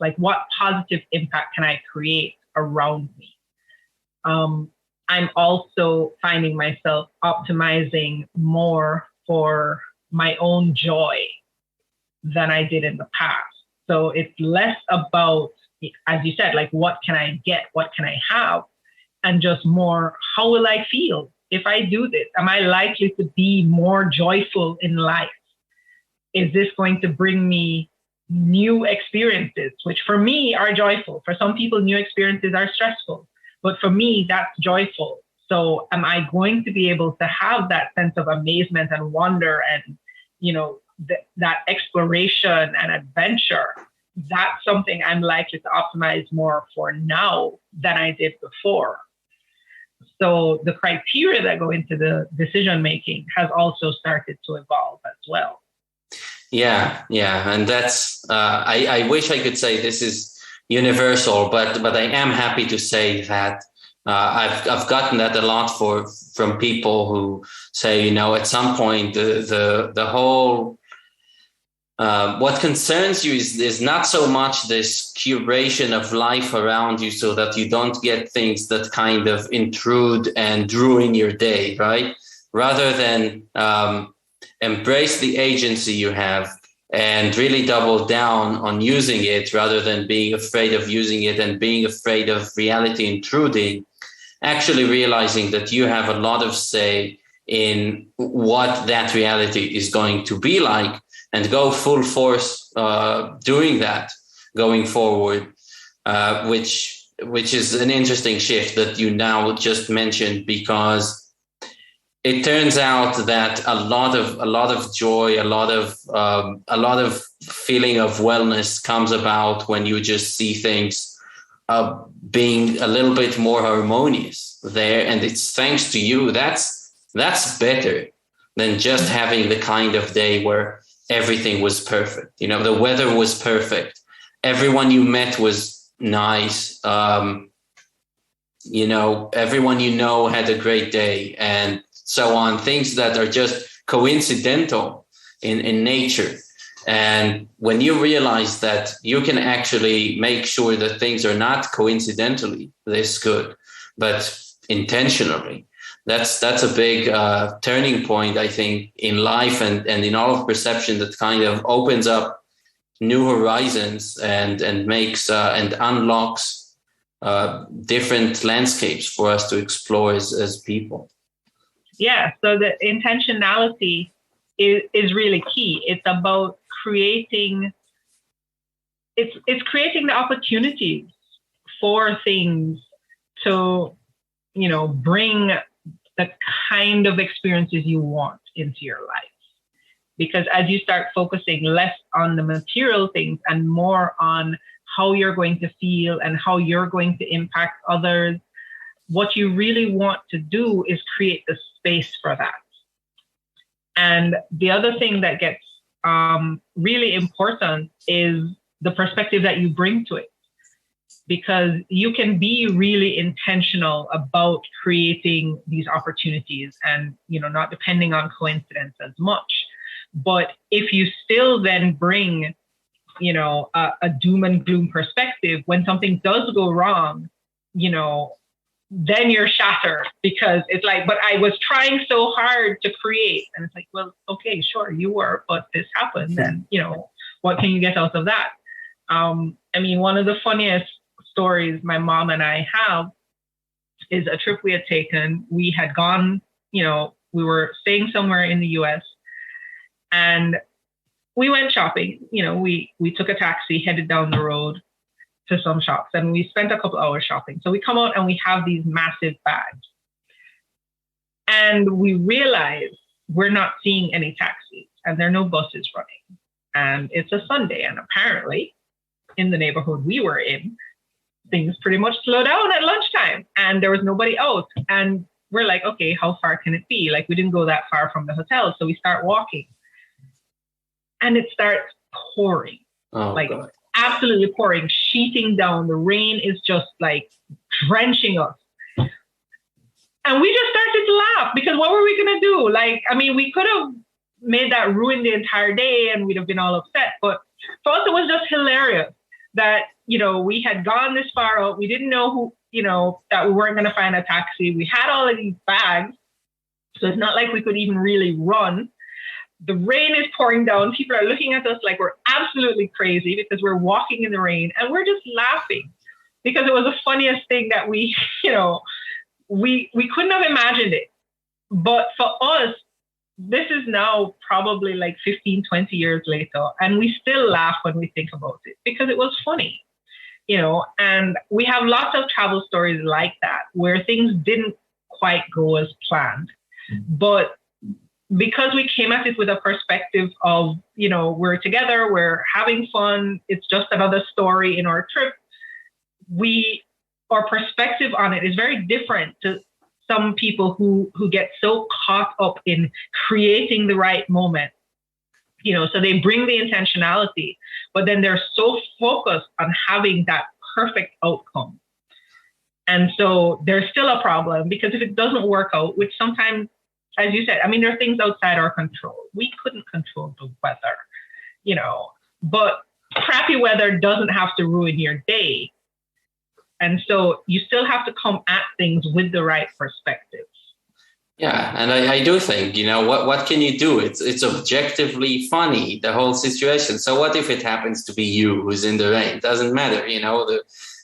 B: Like, what positive impact can I create around me? I'm also finding myself optimizing more for my own joy than I did in the past. So it's less about, as you said, like, what can I get? What can I have? And just more, how will I feel if I do this? Am I likely to be more joyful in life? Is this going to bring me new experiences, which for me are joyful? For some people, new experiences are stressful, but for me, that's joyful. So am I going to be able to have that sense of amazement and wonder and, you know, that exploration and adventure, that's something I'm likely to optimize more for now than I did before. So the criteria that go into the decision making has also started to evolve as well.
A: Yeah, and that's I wish I could say this is universal, but I am happy to say that I've gotten that a lot from people who say, at some point the whole what concerns you is not so much this curation of life around you so that you don't get things that kind of intrude and ruin your day, right? Rather than embrace the agency you have and really double down on using it rather than being afraid of using it and being afraid of reality intruding, actually realizing that you have a lot of say in what that reality is going to be like, and go full force doing that going forward, which is an interesting shift that you now just mentioned, because it turns out that a lot of joy, a lot of feeling of wellness comes about when you just see things being a little bit more harmonious there, and it's thanks to you. That's better than just having the kind of day where everything was perfect. The weather was perfect. Everyone you met was nice. Everyone had a great day, and so on. Things that are just coincidental in nature. And when you realize that you can actually make sure that things are not coincidentally this good, but intentionally, that's a big turning point, I think, in life and in all of perception, that kind of opens up new horizons and makes and unlocks different landscapes for us to explore as people.
B: Yeah, so the intentionality is really key. It's about creating the opportunities for things to, bring the kind of experiences you want into your life. Because as you start focusing less on the material things and more on how you're going to feel and how you're going to impact others, what you really want to do is create the space for that. And the other thing that gets really important is the perspective that you bring to it. Because you can be really intentional about creating these opportunities and, not depending on coincidence as much. But if you still then bring, a doom and gloom perspective, when something does go wrong, then you're shattered, because it's like, but I was trying so hard to create. And it's like, well, okay, sure, you were, but this happened. And, what can you get out of that? One of the funniest stories my mom and I have is a trip we had taken. We had gone, we were staying somewhere in the US, and we went shopping. We took a taxi, headed down the road to some shops, and we spent a couple hours shopping. So we come out and we have these massive bags, and we realize we're not seeing any taxis and there are no buses running. And it's a Sunday, and apparently in the neighborhood we were in, things pretty much slow down at lunchtime, and there was nobody out. And we're like, okay, how far can it be? Like, we didn't go that far from the hotel. So we start walking, and it starts pouring, God. Absolutely pouring, sheeting down. The rain is just like drenching us. And we just started to laugh, because what were we going to do? We could have made that ruin the entire day and we'd have been all upset. But for us, it was just hilarious that, we had gone this far out. We didn't know that we weren't going to find a taxi. We had all of these bags. So it's not like we could even really run. The rain is pouring down. People are looking at us like we're absolutely crazy because we're walking in the rain, and we're just laughing because it was the funniest thing that we couldn't have imagined it. But for us, this is now probably like 15, 20 years later, and we still laugh when we think about it because it was funny, and we have lots of travel stories like that where things didn't quite go as planned, but because we came at it with a perspective of, we're together, we're having fun, it's just another story in our trip, our perspective on it is very different to some people who get so caught up in creating the right moment. So they bring the intentionality, but then they're so focused on having that perfect outcome. And so there's still a problem, because if it doesn't work out, which sometimes, as you said, there are things outside our control. We couldn't control the weather, but crappy weather doesn't have to ruin your day. And so you still have to come at things with the right perspective.
A: Yeah, and I do think, what can you do? It's objectively funny, the whole situation. So what if it happens to be you who's in the rain? Doesn't matter,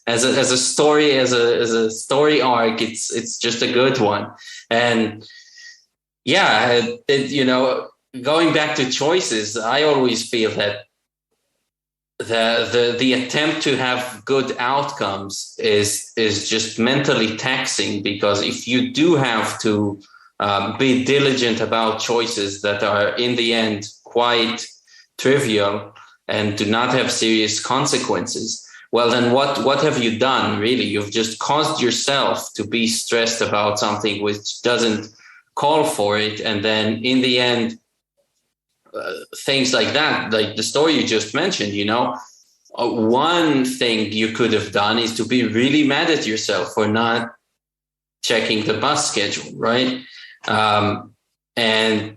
A: as a story, as a story arc, it's just a good one. And yeah, going back to choices, I always feel that the attempt to have good outcomes is just mentally taxing, because if you do have to be diligent about choices that are in the end quite trivial and do not have serious consequences, well, then what have you done, really? You've just caused yourself to be stressed about something which doesn't call for it. And then in the end, things like that, like the story you just mentioned, one thing you could have done is to be really mad at yourself for not checking the bus schedule, right? And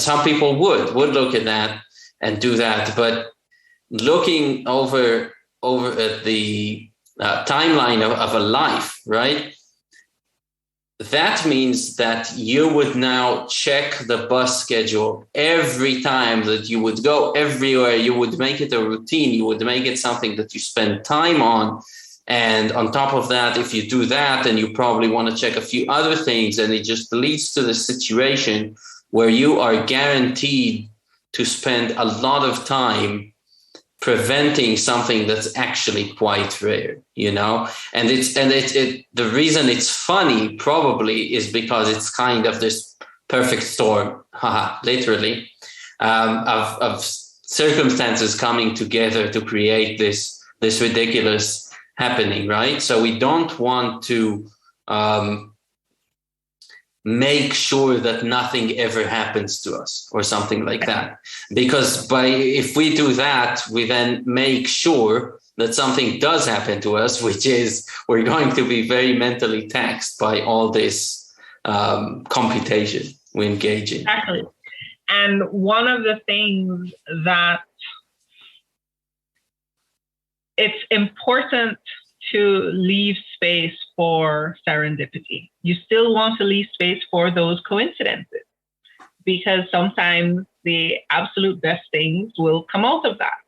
A: some people would look at that and do that, but looking over at the timeline of a life, right? That means that you would now check the bus schedule every time that you would go everywhere. You would make it a routine. You would make it something that you spend time on. And on top of that, if you do that, then you probably want to check a few other things. And it just leads to the situation where you are guaranteed to spend a lot of time preventing something that's actually quite rare, and the reason it's funny probably is because it's kind of this perfect storm, literally, of circumstances coming together to create this ridiculous happening, right? So we don't want to make sure that nothing ever happens to us or something like that. Because if we do that, we then make sure that something does happen to us, which is we're going to be very mentally taxed by all this computation we engage in.
B: Exactly. And one of the things that it's important to leave space for serendipity. You still want to leave space for those coincidences, because sometimes the absolute best things will come out of that.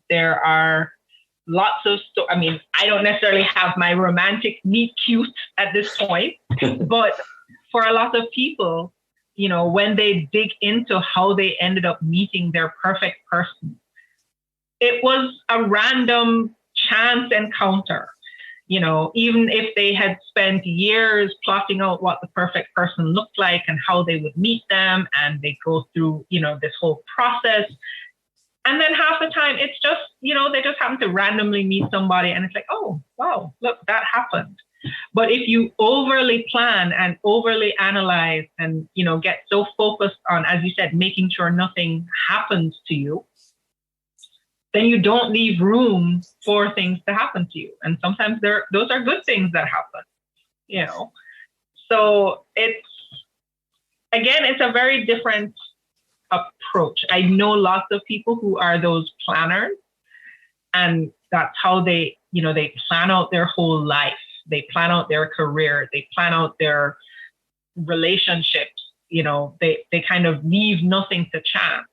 B: There are lots of I don't necessarily have my romantic meet cute at this point, but for a lot of people, when they dig into how they ended up meeting their perfect person, it was a random chance encounter. Even if they had spent years plotting out what the perfect person looked like and how they would meet them, and they go through, this whole process. And then half the time it's just, they just happen to randomly meet somebody and it's like, oh, wow, look, that happened. But if you overly plan and overly analyze and, get so focused on, as you said, making sure nothing happens to you, then you don't leave room for things to happen to you. And sometimes those are good things that happen, So it's a very different approach. I know lots of people who are those planners, and that's how they plan out their whole life. They plan out their career. They plan out their relationships. They kind of leave nothing to chance.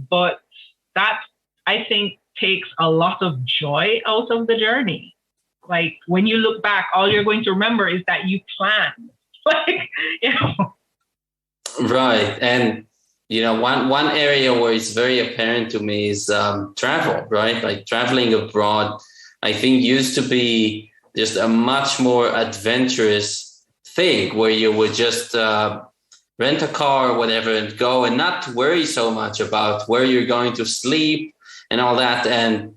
B: But that, I think, takes a lot of joy out of the journey. Like when you look back, all you're going to remember is that you planned.
A: Right. And, one area where it's very apparent to me is travel, right? Like traveling abroad, I think used to be just a much more adventurous thing where you would just rent a car or whatever and go and not worry so much about where you're going to sleep and all that. And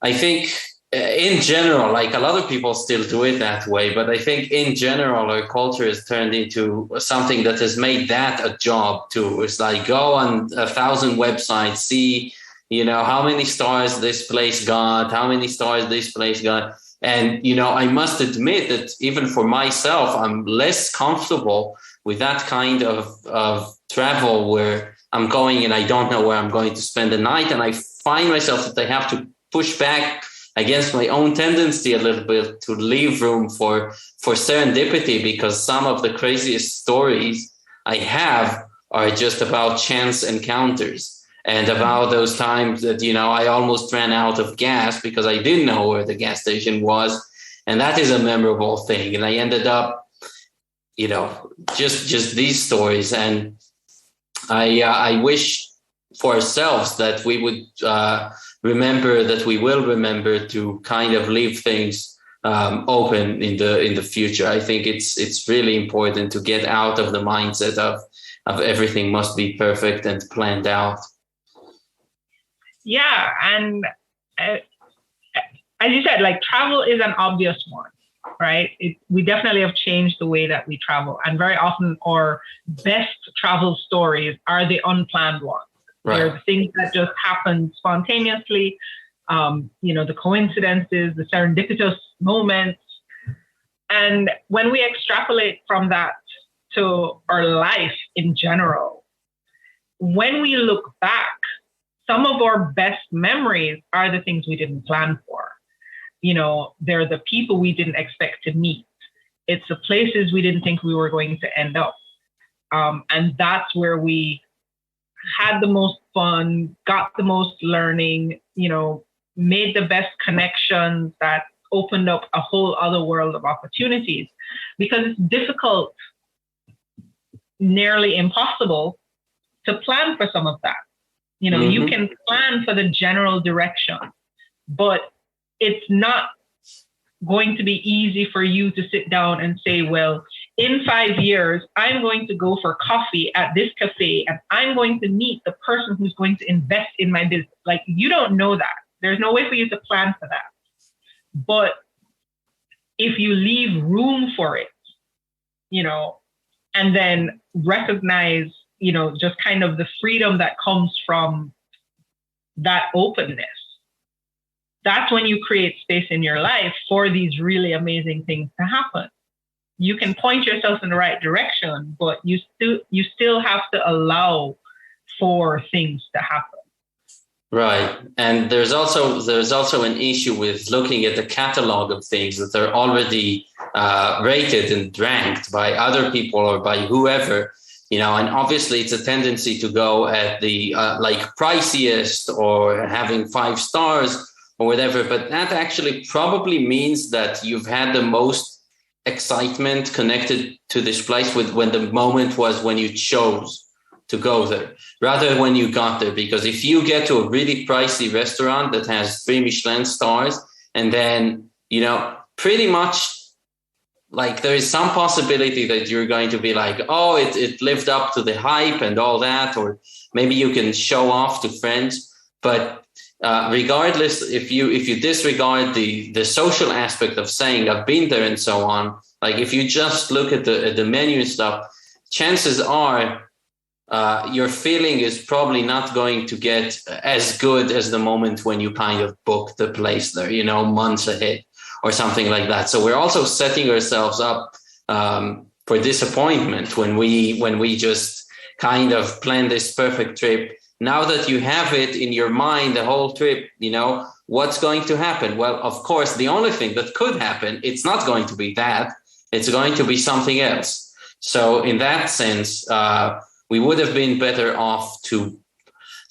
A: I think in general, like a lot of people still do it that way, but I think in general, our culture has turned into something that has made that a job too. It's like go on 1,000 websites, see, how many stars this place got, how many stars this place got. And, I must admit that even for myself, I'm less comfortable with that kind of travel where I'm going and I don't know where I'm going to spend the night. And I find myself that I have to push back against my own tendency a little bit to leave room for serendipity, because some of the craziest stories I have are just about chance encounters and about those times that, I almost ran out of gas because I didn't know where the gas station was. And that is a memorable thing. And I ended up, just these stories. And I wish for ourselves that we would remember, that we will remember to kind of leave things open in the future. I think it's really important to get out of the mindset of everything must be perfect and planned out.
B: Yeah, and as you said, like travel is an obvious one, right? We definitely have changed the way that we travel, and very often our best travel stories are the unplanned ones. Right. They're the things that just happen spontaneously, the coincidences, the serendipitous moments. And when we extrapolate from that to our life in general, when we look back, some of our best memories are the things we didn't plan for. They're the people we didn't expect to meet. It's the places we didn't think we were going to end up. And that's where we had the most fun, got the most learning, made the best connections that opened up a whole other world of opportunities, because it's difficult, nearly impossible to plan for some of that. You can plan for the general direction, but it's not going to be easy for you to sit down and say, well, in 5 years, I'm going to go for coffee at this cafe and I'm going to meet the person who's going to invest in my business. Like, you don't know that. There's no way for you to plan for that. But if you leave room for it, and then recognize, just kind of the freedom that comes from that openness, that's when you create space in your life for these really amazing things to happen. You can point yourself in the right direction, but you still have to allow for things to happen.
A: Right. And there's also an issue with looking at the catalog of things that are already rated and ranked by other people or by whoever, and obviously it's a tendency to go at the priciest or having 5 stars or whatever. But that actually probably means that you've had the most excitement connected to this place when the moment was when you chose to go there rather than when you got there. Because if you get to a really pricey restaurant that has 3 Michelin stars, and then, pretty much like there is some possibility that you're going to be like, oh, it lived up to the hype and all that, or maybe you can show off to friends. But regardless, if you disregard the social aspect of saying I've been there and so on, like if you just look at the menu and stuff, chances are your feeling is probably not going to get as good as the moment when you kind of book the place there, months ahead or something like that. So we're also setting ourselves up for disappointment when we just kind of plan this perfect trip. Now that you have it in your mind, the whole trip, what's going to happen? Well, of course, the only thing that could happen, it's not going to be that. It's going to be something else. So in that sense, we would have been better off to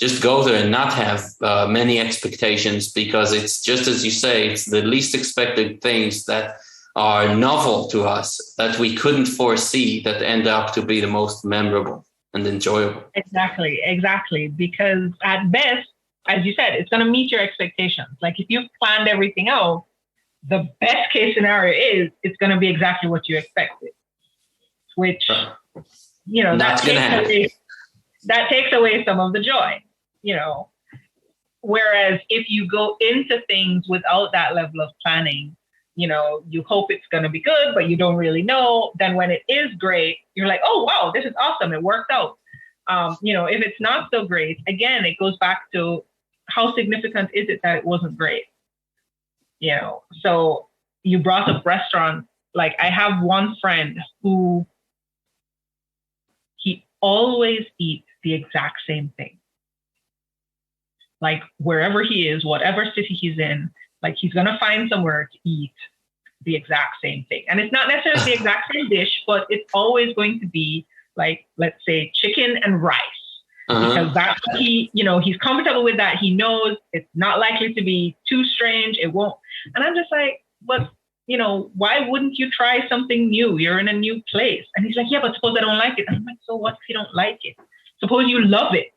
A: just go there and not have many expectations, because it's just as you say, it's the least expected things that are novel to us that we couldn't foresee that end up to be the most memorable and enjoyable. Exactly.
B: Because at best, as you said, it's going to meet your expectations. Like if you've planned everything out, the best case scenario is it's going to be exactly what you expected, which
A: Not gonna happen.
B: That takes away some of the joy, Whereas if you go into things without that level of planning, you hope it's going to be good, but you don't really know. Then when it is great, you're like, oh, wow, this is awesome. It worked out. If it's not so great, again, it goes back to how significant is it that it wasn't great? So you brought up restaurants. Like I have one friend who he always eats the exact same thing. Like wherever he is, whatever city he's in, like he's going to find somewhere to eat the exact same thing. And it's not necessarily the exact same dish, but it's always going to be like, let's say chicken and rice. Because that's what he's comfortable with that. He knows it's not likely to be too strange. It won't. And I'm just like, but why wouldn't you try something new? You're in a new place. And he's like, yeah, but suppose I don't like it. And I'm like, so what if you don't like it? Suppose you love it.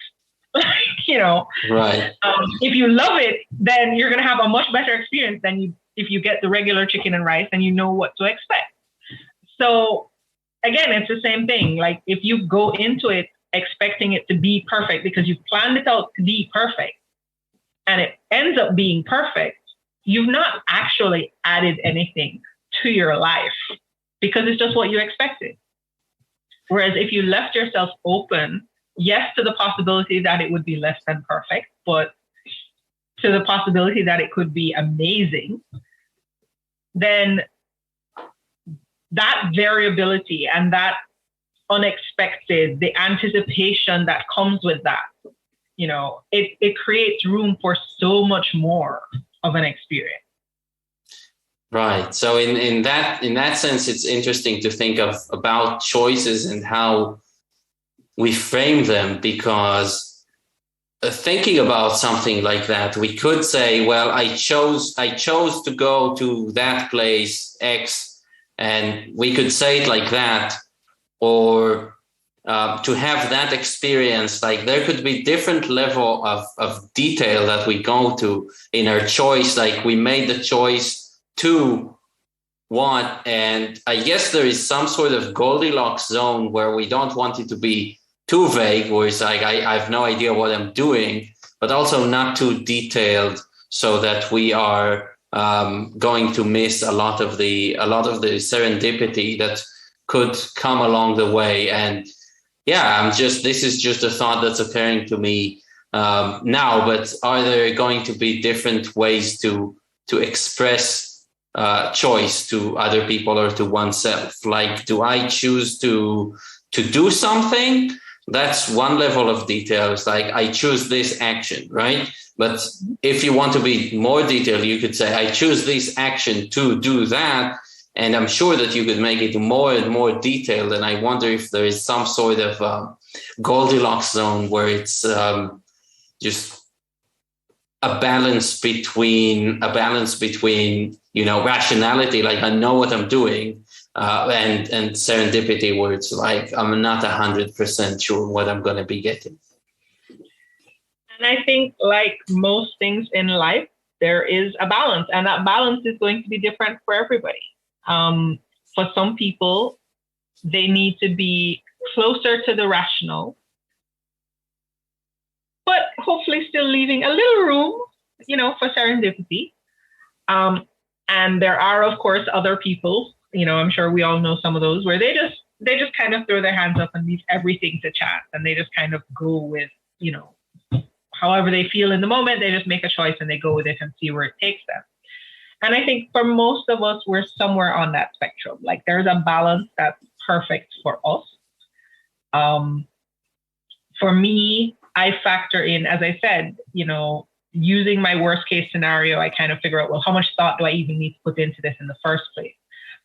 A: Right.
B: If you love it, then you're going to have a much better experience than if you get the regular chicken and rice and you know what to expect. So again, it's the same thing. Like if you go into it expecting it to be perfect because you planned it out to be perfect and it ends up being perfect, you've not actually added anything to your life because it's just what you expected. Whereas if you left yourself open, yes, to the possibility that it would be less than perfect, but to the possibility that it could be amazing, then that variability and that unexpected, the anticipation that comes with that, it creates room for so much more of an experience.
A: Right. So in that sense, it's interesting to think about choices and how we frame them, because thinking about something like that, we could say, well, I chose to go to that place X, and we could say it like that, or to have that experience. Like there could be different level of detail that we go to in our choice. Like we made the choice to what, and I guess there is some sort of Goldilocks zone where we don't want it to be too vague, where it's like I have no idea what I'm doing, but also not too detailed, so that we are going to miss a lot of the serendipity that could come along the way. And yeah, this is just a thought that's occurring to me now. But are there going to be different ways to express choice to other people or to oneself? Like, do I choose to do something? That's one level of detail. It's like I choose this action, right? But if you want to be more detailed, you could say I choose this action to do that. And I'm sure that you could make it more and more detailed. And I wonder if there is some sort of Goldilocks zone where it's just a balance between rationality, like I know what I'm doing, and serendipity, where it's like I'm not 100% sure what I'm going to be getting.
B: And I think, like most things in life, there is a balance, and that balance is going to be different for everybody. For some people, they need to be closer to the rational, but hopefully still leaving a little room, for serendipity. And there are, of course, other people, I'm sure we all know some of those, where they just kind of throw their hands up and leave everything to chance, and they just kind of go with, however they feel in the moment. They just make a choice and they go with it and see where it takes them. And I think for most of us, we're somewhere on that spectrum. Like there's a balance that's perfect for us. For me, I factor in, as I said, using my worst case scenario, I kind of figure out, well, how much thought do I even need to put into this in the first place?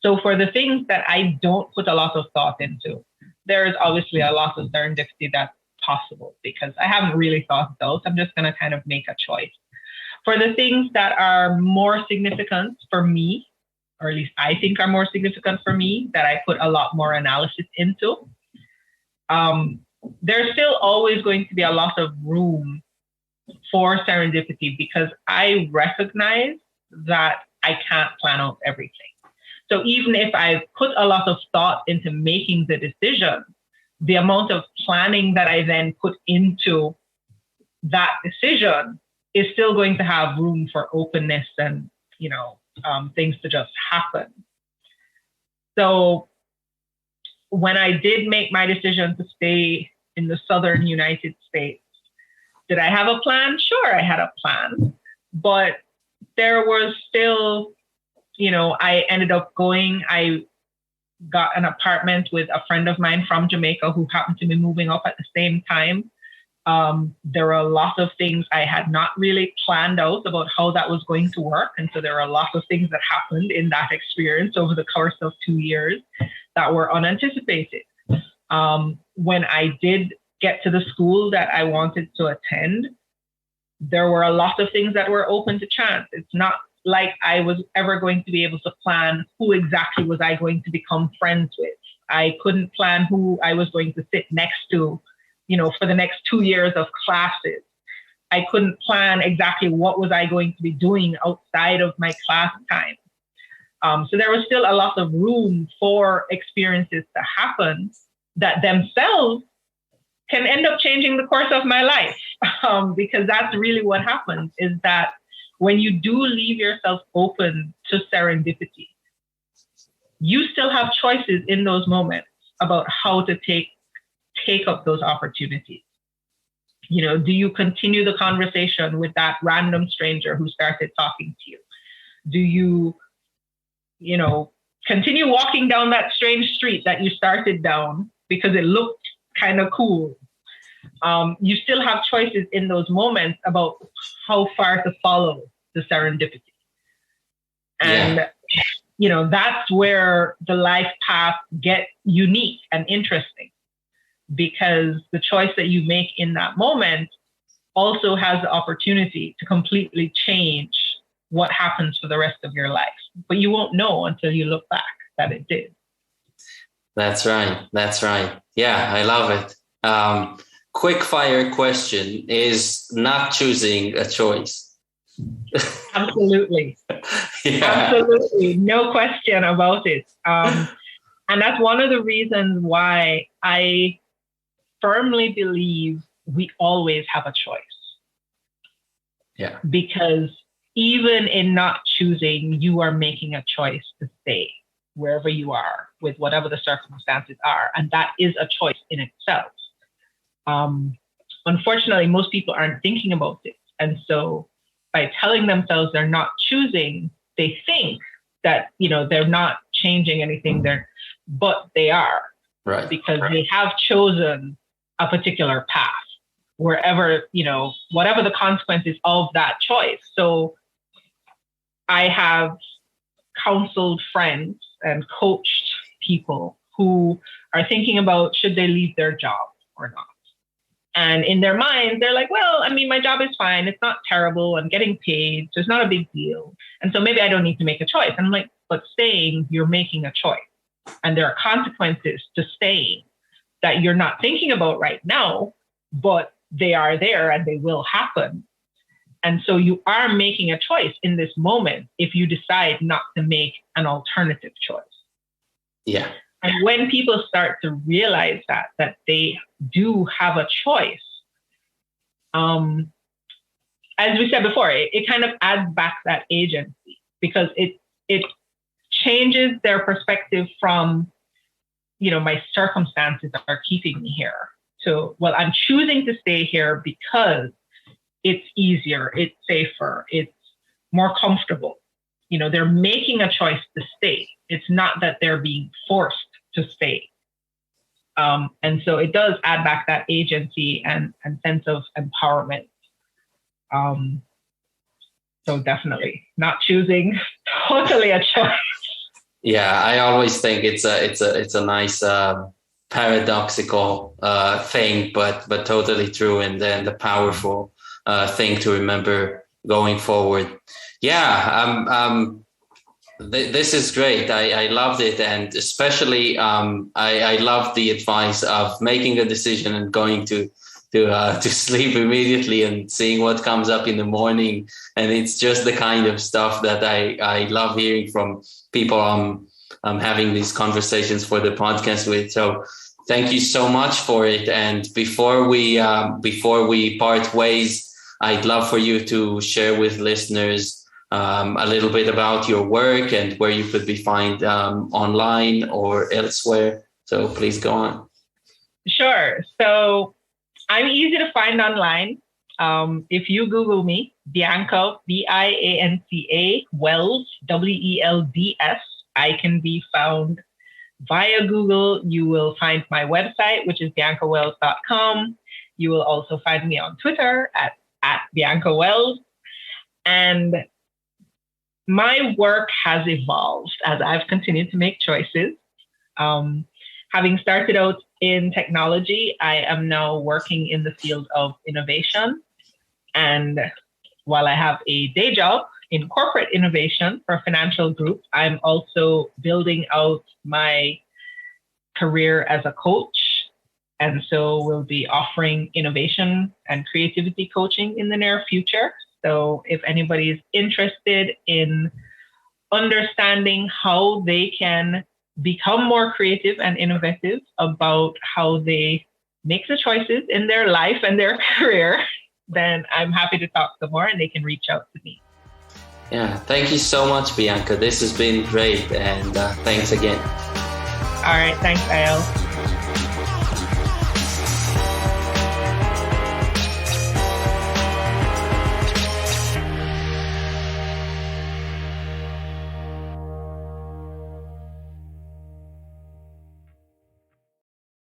B: So for the things that I don't put a lot of thought into, there is obviously a lot of serendipity that's possible because I haven't really thought it out. I'm just going to kind of make a choice. For the things that are more significant for me, or at least I think are more significant for me, that I put a lot more analysis into, there's still always going to be a lot of room for serendipity because I recognize that I can't plan out everything. So even if I put a lot of thought into making the decision, the amount of planning that I then put into that decision is still going to have room for openness and, things to just happen. So when I did make my decision to stay in the southern United States, did I have a plan? Sure, I had a plan, but there was still, I ended up I got an apartment with a friend of mine from Jamaica who happened to be moving up at the same time. There were a lot of things I had not really planned out about how that was going to work. And so there were a lot of things that happened in that experience over the course of 2 years that were unanticipated. When I did get to the school that I wanted to attend, there were a lot of things that were open to chance. It's not like I was ever going to be able to plan who exactly was I going to become friends with. I couldn't plan who I was going to sit next to, for the next 2 years of classes. I couldn't plan exactly what was I going to be doing outside of my class time. So there was still a lot of room for experiences to happen that themselves can end up changing the course of my life. Because that's really what happens, is that when you do leave yourself open to serendipity, you still have choices in those moments about how to take up those opportunities. Do you continue the conversation with that random stranger who started talking to you? Do you, continue walking down that strange street that you started down because it looked kind of cool? You still have choices in those moments about how far to follow the serendipity. And, that's where the life path gets unique and interesting, because the choice that you make in that moment also has the opportunity to completely change what happens for the rest of your life. But you won't know until you look back that it did.
A: That's right. Yeah, I love it. Quick fire question: is not choosing a choice?
B: Absolutely. Absolutely. No question about it. And that's one of the reasons why I firmly believe we always have a choice.
A: Yeah.
B: Because even in not choosing, you are making a choice to stay wherever you are with whatever the circumstances are. And that is a choice in itself. Unfortunately, most people aren't thinking about it. And so by telling themselves they're not choosing, they think that, they're not changing anything there, but they are.
A: Right.
B: Because they have chosen a particular path, wherever, whatever the consequences of that choice. So I have counseled friends and coached people who are thinking about, should they leave their job or not? And in their minds, they're like, well, my job is fine. It's not terrible. I'm getting paid. So it's not a big deal. And so maybe I don't need to make a choice. And I'm like, but staying, you're making a choice. And there are consequences to staying that you're not thinking about right now, but they are there and they will happen. And so you are making a choice in this moment if you decide not to make an alternative choice.
A: Yeah.
B: And when people start to realize that they do have a choice, as we said before, it kind of adds back that agency, because it changes their perspective from, my circumstances are keeping me here. So, well, I'm choosing to stay here because it's easier, it's safer, it's more comfortable. They're making a choice to stay. It's not that they're being forced to stay. And so it does add back that agency and sense of empowerment. So definitely not choosing, totally a choice.
A: Yeah, I always think it's a nice paradoxical thing, but totally true, and then the powerful thing to remember going forward. Yeah, this is great. I loved it, and especially I love the advice of making a decision and going to sleep immediately and seeing what comes up in the morning. And it's just the kind of stuff that I love hearing from people I'm having these conversations for the podcast with. So Thank you so much for it. And before we part ways, I'd love for you to share with listeners a little bit about your work and where you could be found online or elsewhere. So please go on.
B: Sure. So I'm easy to find online. If you Google me, Bianca, Bianca, Welds, Welds, I can be found via Google. You will find my website, which is biancawelds.com. You will also find me on Twitter at Bianca Welds. And my work has evolved as I've continued to make choices. Having started out in technology, I am now working in the field of innovation. And while I have a day job in corporate innovation for a financial group, I'm also building out my career as a coach. And so we'll be offering innovation and creativity coaching in the near future. So if anybody is interested in understanding how they can become more creative and innovative about how they make the choices in their life and their career, then I'm happy to talk some more and they can reach out to me.
A: Yeah, thank you so much, Bianca. This has been great, and thanks again.
B: All right, thanks, Ayel.